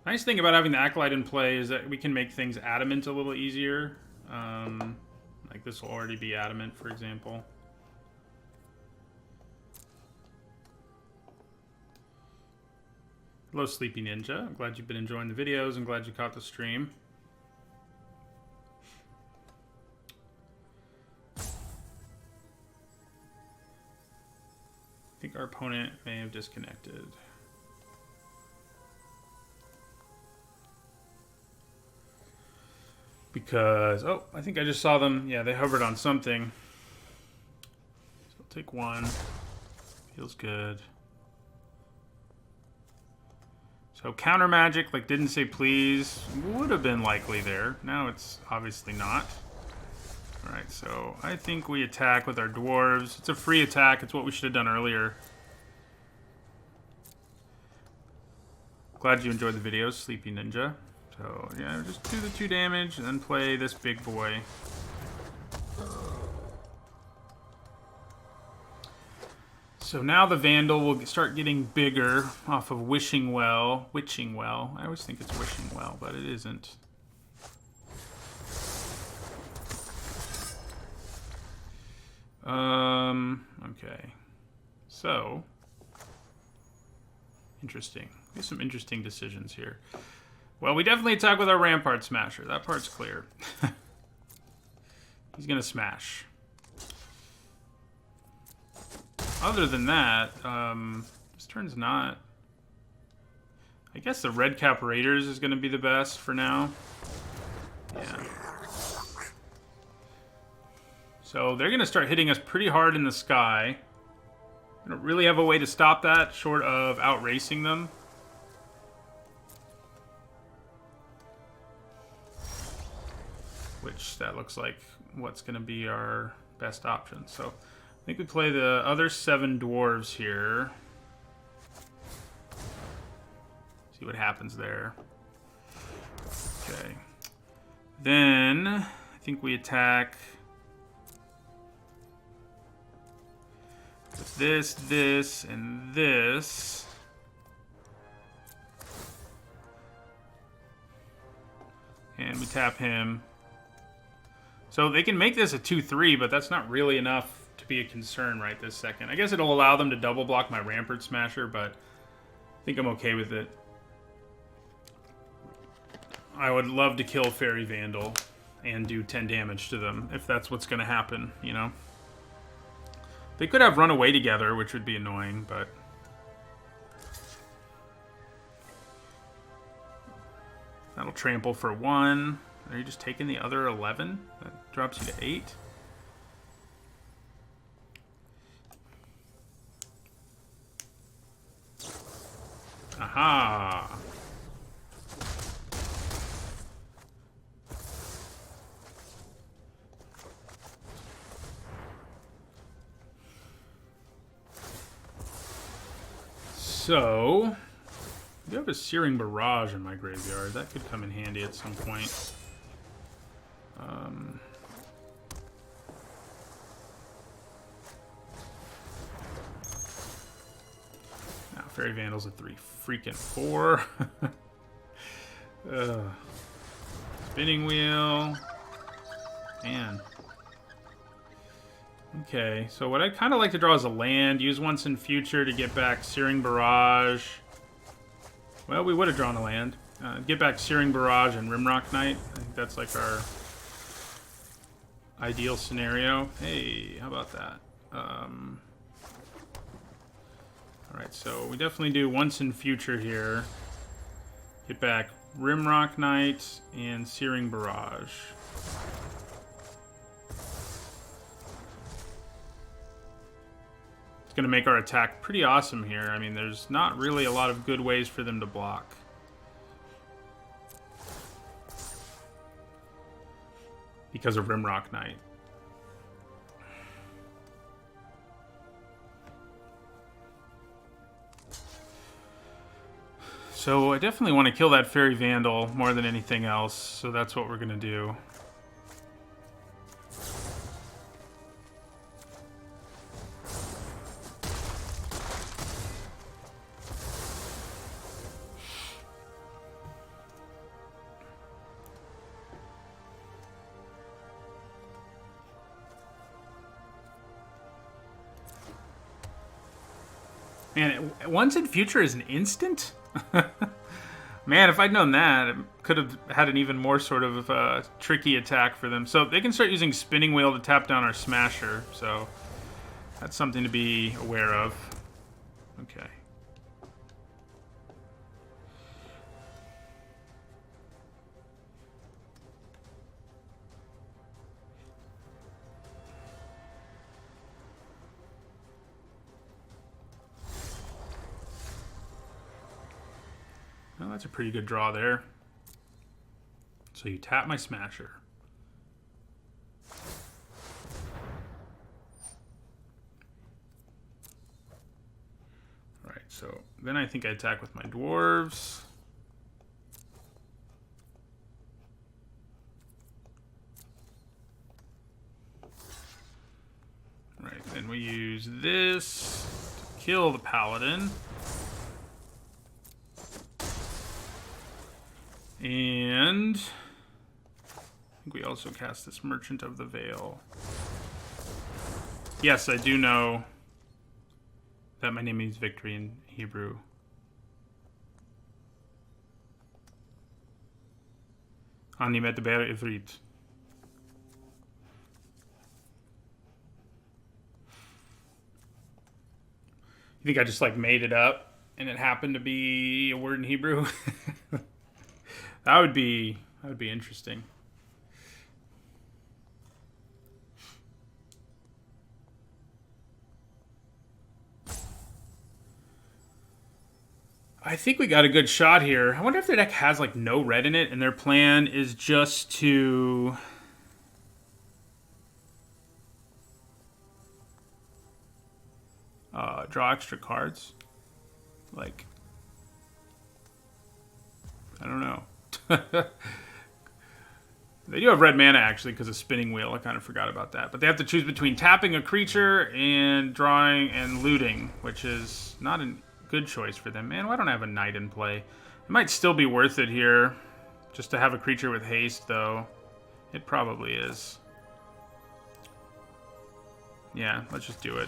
Nice thing about having the Acolyte in play is that we can make things adamant a little easier. Like this will already be adamant, for example. Hello, Sleepy Ninja. I'm glad you've been enjoying the videos. I'm glad you caught the stream. I think our opponent may have disconnected. Because, oh, I think I just saw them. Yeah, they hovered on something. So I'll take one. Feels good. So counter magic, like didn't say please, would have been likely there. Now it's obviously not. Alright, so I think we attack with our dwarves. It's a free attack. It's what we should have done earlier. Glad you enjoyed the videos, Sleepy Ninja. So, yeah, just do the 2 damage and then play this big boy. So now the Vandal will start getting bigger off of Witching Well. I always think it's Wishing Well, but it isn't. Okay. So, interesting. There's some interesting decisions here. Well, we definitely attack with our Rampart Smasher. That part's clear. He's gonna smash. Other than that, this turn's not... I guess the Red Cap Raiders is gonna be the best for now. Yeah. So they're gonna start hitting us pretty hard in the sky. I don't really have a way to stop that, short of outracing them. Which, that looks like what's going to be our best option. So, I think we play the other 7 dwarves here. See what happens there. Okay. Then I think we attack with this, this, and this. And we tap him. So they can make this a 2-3, but that's not really enough to be a concern right this second. I guess it'll allow them to double block my Rampart Smasher, but I think I'm okay with it. I would love to kill Fairy Vandal and do 10 damage to them, if that's what's going to happen, you know? They could have run away together, which would be annoying, but... That'll trample for 1. Are you just taking the other 11? That drops you to 8. Aha! So, I do have a Searing Barrage in my graveyard. That could come in handy at some point. Now, Fairy Vandal's a 3 freaking 4. Spinning Wheel. Man. Okay, so what I'd kind of like to draw is a land. Use once in future to get back Searing Barrage. Well, we would have drawn a land. Get back Searing Barrage and Rimrock Knight. I think that's like our ideal scenario. Hey, how about that? Alright, so we definitely do once in future here. Get back Rimrock Knight and Searing Barrage. It's going to make our attack pretty awesome here. I mean, there's not really a lot of good ways for them to block. Because of Rimrock Knight. So I definitely want to kill that Fairy Vandal more than anything else. So that's what we're going to do. Man, once in future is an instant? Man, if I'd known that, it could have had an even more sort of tricky attack for them. So they can start using Spinning Wheel to tap down our Smasher. So that's something to be aware of. Okay. Well, that's a pretty good draw there. So you tap my Smasher. Alright, so then I think I attack with my Dwarves. Right, then we use this to kill the Paladin. And I think we also cast this Merchant of the Veil. Yes, I do know that my name means victory in Hebrew. Ani medber ivrit. You think I just like made it up and it happened to be a word in Hebrew? That would be interesting. I think we got a good shot here. I wonder if their deck has like no red in it and their plan is just to draw extra cards. Like I don't know. They do have red mana, actually, because of Spinning Wheel. I kind of forgot about that. But they have to choose between tapping a creature and drawing and looting, which is not a good choice for them. Man, why don't I have a knight in play? It might still be worth it here, just to have a creature with haste, though. It probably is. Yeah, let's just do it.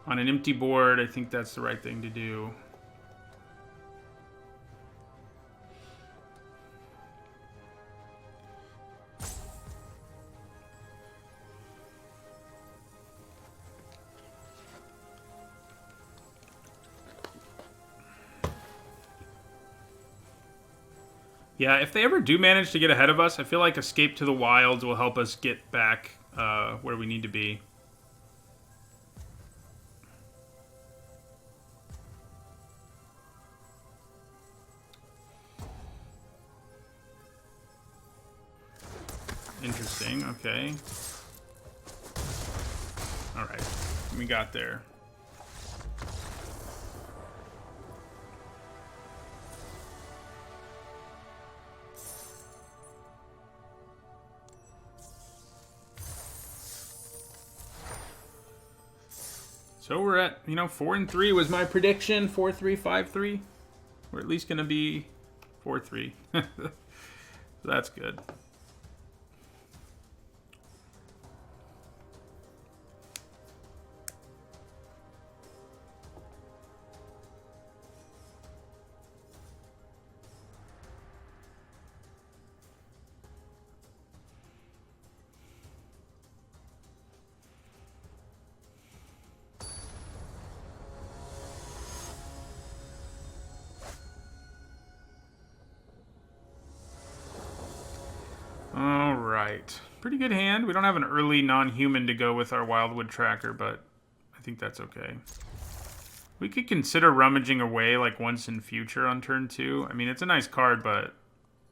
On an empty board, I think that's the right thing to do. Yeah, if they ever do manage to get ahead of us, I feel like Escape to the Wilds will help us get back where we need to be. Interesting, okay. Alright, we got there. So we're at, 4-3 was my prediction. 4-3, 5-3. We're at least going to be 4-3. So that's good. Alright. Pretty good hand. We don't have an early non-human to go with our Wildwood Tracker, but I think that's okay. We could consider rummaging away like once in future on turn 2. I mean, it's a nice card, but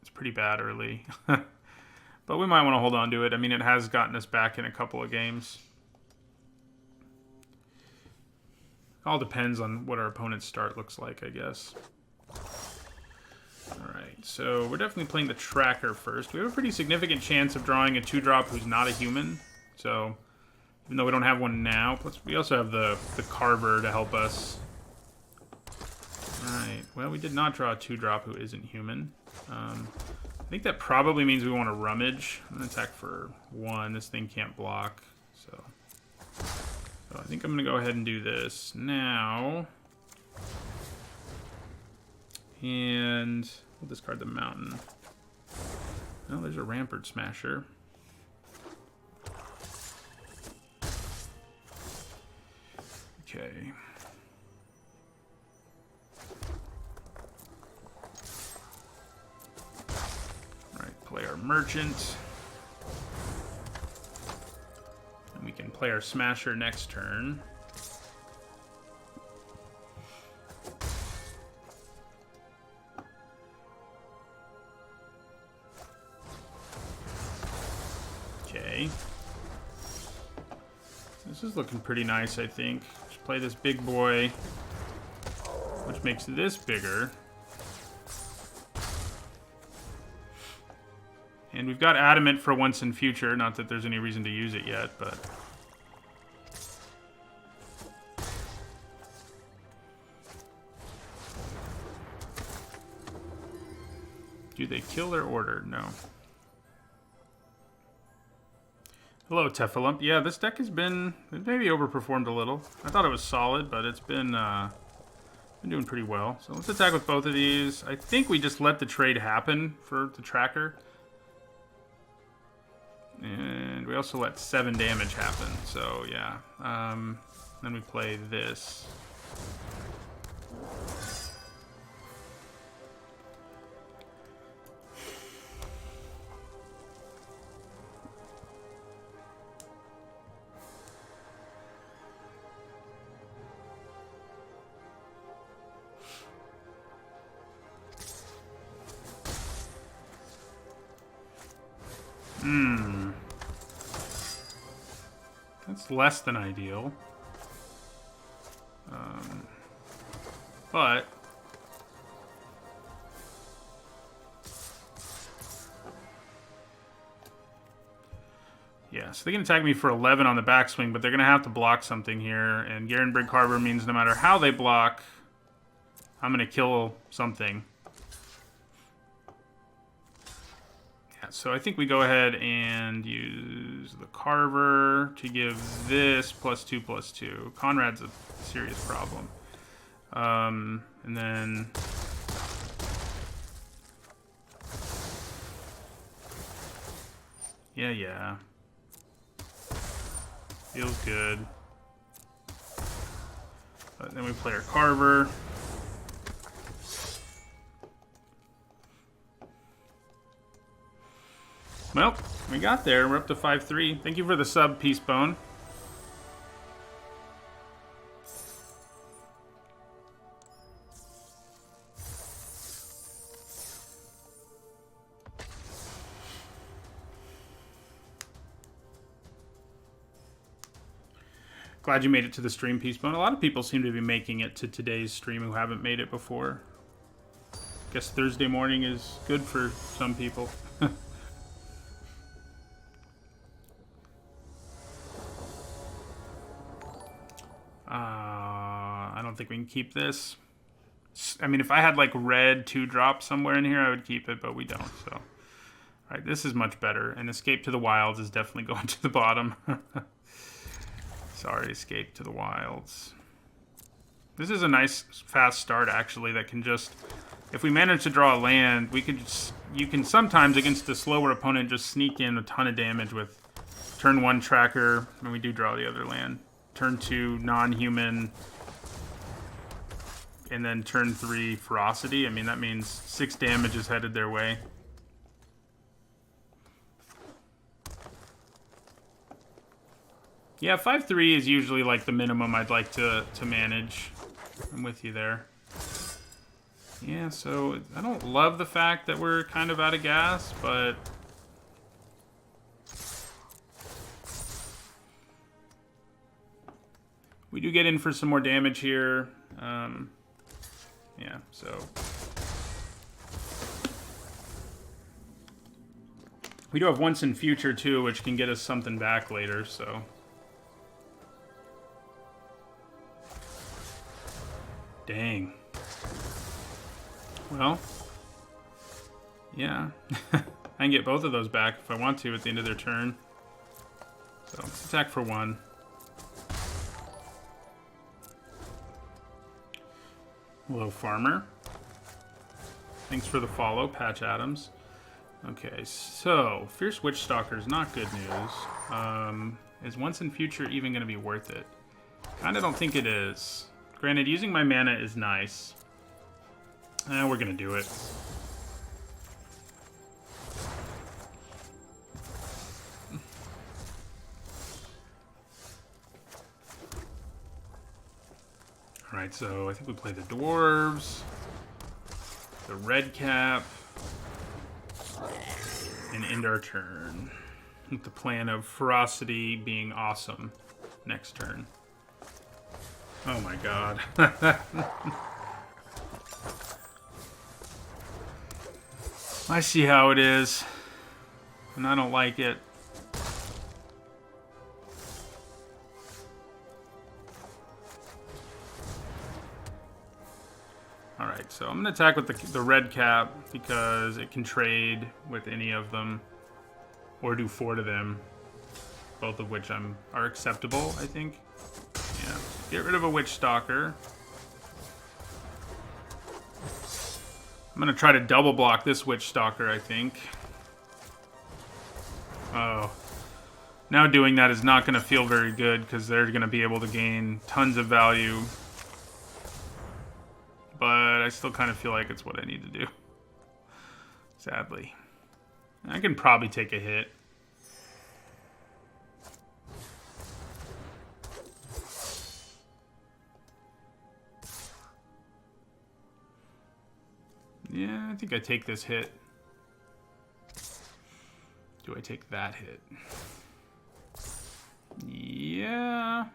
it's pretty bad early. But we might want to hold on to it. I mean, it has gotten us back in a couple of games. All depends on what our opponent's start looks like, I guess. Alright, so we're definitely playing the Tracker first. We have a pretty significant chance of drawing a 2-drop who's not a human. So, even though we don't have one now, we also have the Carver to help us. Alright, well, we did not draw a 2-drop who isn't human. I think that probably means we want to rummage. I'm going to attack for 1. This thing can't block, so I think I'm going to go ahead and do this now. And we'll discard the mountain. Oh, there's a Rampart Smasher. Okay. Alright, play our Merchant. And we can play our Smasher next turn. Okay. This is looking pretty nice, I think. Just play this big boy, which makes this bigger. And we've got Adamant for once in future. Not that there's any reason to use it yet, but... Do they kill their order? No. Hello, Tefalump. Yeah, this deck has been maybe overperformed a little. I thought it was solid, but it's been doing pretty well. So let's attack with both of these. I think we just let the trade happen for the Tracker. And we also let 7 damage happen. So, yeah. Then we play this. That's It's less than ideal. But yeah, so they can attack me for 11 on the backswing, but they're going to have to block something here. And Garen Brig Harbor means no matter how they block, I'm going to kill something. Yeah, so I think we go ahead and use the Carver to give this +2/+2. Conrad's a serious problem. And then yeah. Feels good. But then we play our Carver. Well, we got there. We're up to 5-3. Thank you for the sub, Peace Bone. Glad you made it to the stream, Peace Bone. A lot of people seem to be making it to today's stream who haven't made it before. Guess Thursday morning is good for some people. I don't think we can keep this. I mean, if I had like red 2-drop somewhere in here, I would keep it, but we don't. So, all right, this is much better. And Escape to the Wilds is definitely going to the bottom. Sorry, Escape to the Wilds. This is a nice fast start, actually, that can just... If we manage to draw a land, we could just... You can sometimes, against a slower opponent, just sneak in a ton of damage with turn 1 Tracker, when we do draw the other land. Turn 2 Non-Human, and then turn 3 Ferocity. I mean, that means 6 damage is headed their way. Yeah, 5-3 is usually like the minimum I'd like to manage. I'm with you there. Yeah, so I don't love the fact that we're kind of out of gas, but... we do get in for some more damage here. Yeah, so... we do have Once in Future, too, which can get us something back later, so... Dang. Well, yeah. I can get both of those back if I want to at the end of their turn. So, let's attack for 1. Hello, Farmer. Thanks for the follow, Patch Adams. Okay, so, Fierce Witch Stalker is not good news. Is Once in Future even going to be worth it? Kinda don't think it is. Granted, using my mana is nice. We're gonna do it. Alright, so I think we play the Dwarves, the Red Cap, and end our turn. With the plan of Ferocity being awesome next turn. Oh my god. I see how it is, and I don't like it. Alright, so I'm going to attack with the red cap because it can trade with any of them, or do 4 to them, both of which are acceptable, I think. Yeah. Get rid of a Witch Stalker. I'm going to try to double block this Witch Stalker, I think. Oh. Now doing that is not going to feel very good because they're going to be able to gain tons of value. But I still kind of feel like it's what I need to do. Sadly. I can probably take a hit. Yeah, I think I take this hit. Do I take that hit? Yeah.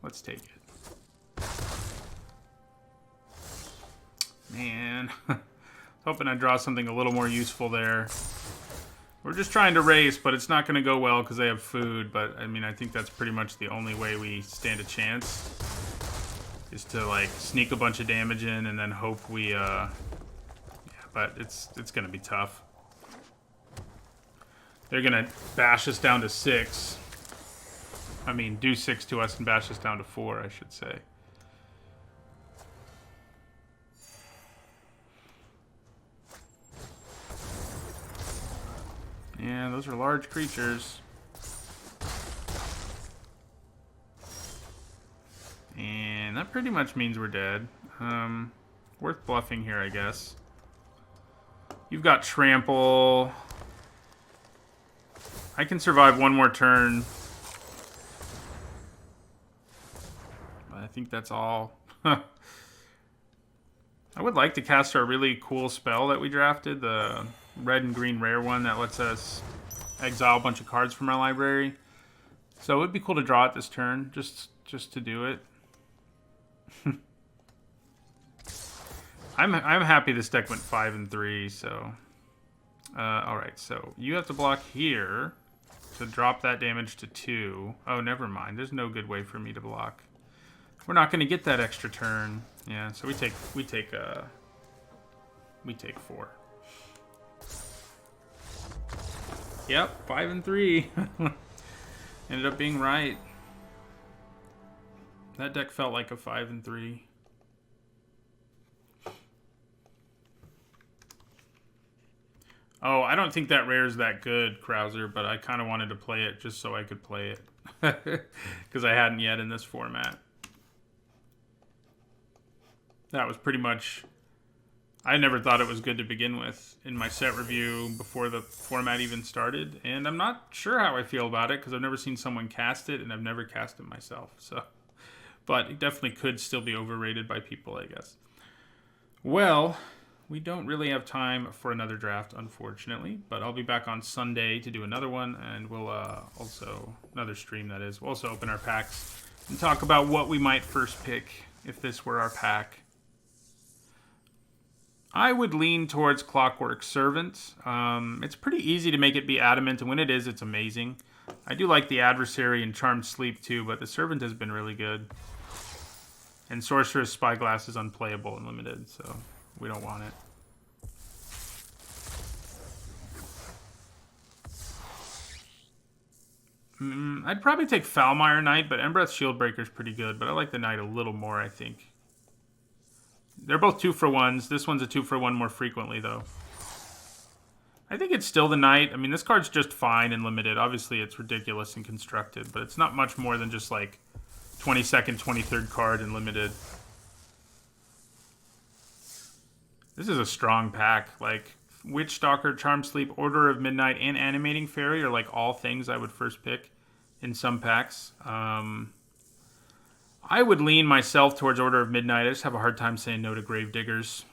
Let's take it. Man. Hoping I draw something a little more useful there. We're just trying to race, but it's not going to go well because they have food. But, I mean, I think that's pretty much the only way we stand a chance. Is to, like, sneak a bunch of damage in and then hope we, yeah, but it's going to be tough. They're going to bash us down to 6. I mean, do 6 to us and bash us down to 4, I should say. Yeah, those are large creatures. And that pretty much means we're dead. Worth bluffing here, I guess. You've got trample. I can survive one more turn. I think that's all. I would like to cast our really cool spell that we drafted, the red and green rare one that lets us exile a bunch of cards from our library. So it would be cool to draw it this turn, just to do it. I'm happy this deck went 5 and 3. So, all right. So you have to block here to drop that damage to 2. Oh, never mind. There's no good way for me to block. We're not going to get that extra turn. Yeah. So we take 4. Yep, 5 and 3. Ended up being right. That deck felt like a 5 and 3. Oh, I don't think that rare is that good, Krauser, but I kind of wanted to play it just so I could play it. Because I hadn't yet in this format. That was pretty much... I never thought it was good to begin with in my set review before the format even started. And I'm not sure how I feel about it because I've never seen someone cast it and I've never cast it myself. So, but it definitely could still be overrated by people, I guess. Well, we don't really have time for another draft, unfortunately. But I'll be back on Sunday to do another one. And we'll also, another stream that is, we'll also open our packs and talk about what we might first pick if this were our pack. I would lean towards Clockwork Servant. It's pretty easy to make it be adamant, and when it is, it's amazing. I do like the Adversary and Charmed Sleep too, but the Servant has been really good. And Sorcerer's Spyglass is unplayable and limited, so we don't want it. I'd probably take Foulmire Knight, but Embereth Shieldbreaker is pretty good, but I like the Knight a little more, I think. They're both 2-for-1s. This one's a 2-for-1 more frequently, though. I think it's still the Knight. I mean, this card's just fine and limited. Obviously, it's ridiculous and constructed, but it's not much more than just, like, 22nd, 23rd card and limited. This is a strong pack. Like, Witch Stalker, Charm Sleep, Order of Midnight, and Animating Fairy are, like, all things I would first pick in some packs. I would lean myself towards Order of Midnight. I just have a hard time saying no to Gravediggers.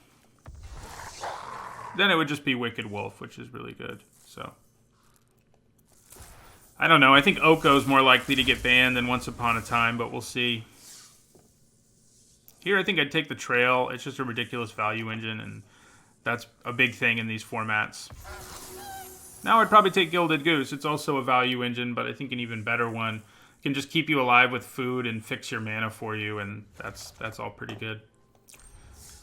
Then it would just be Wicked Wolf, which is really good. So, I don't know. I think Oko's more likely to get banned than Once Upon a Time, but we'll see. Here, I think I'd take the Trail. It's just a ridiculous value engine, and that's a big thing in these formats. Now I'd probably take Gilded Goose. It's also a value engine, but I think an even better one. Can just keep you alive with food and fix your mana for you, and that's all pretty good.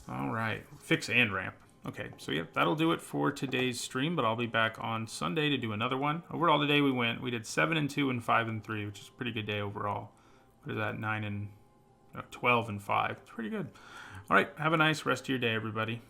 All right, fix and ramp. Okay, so yeah, that'll do it for today's stream, but I'll be back on Sunday to do another one. Overall today we did 7 and 2 and 5 and 3, which is a pretty good day overall. What is that? 12 and 5. It's pretty good. All right, have a nice rest of your day, everybody.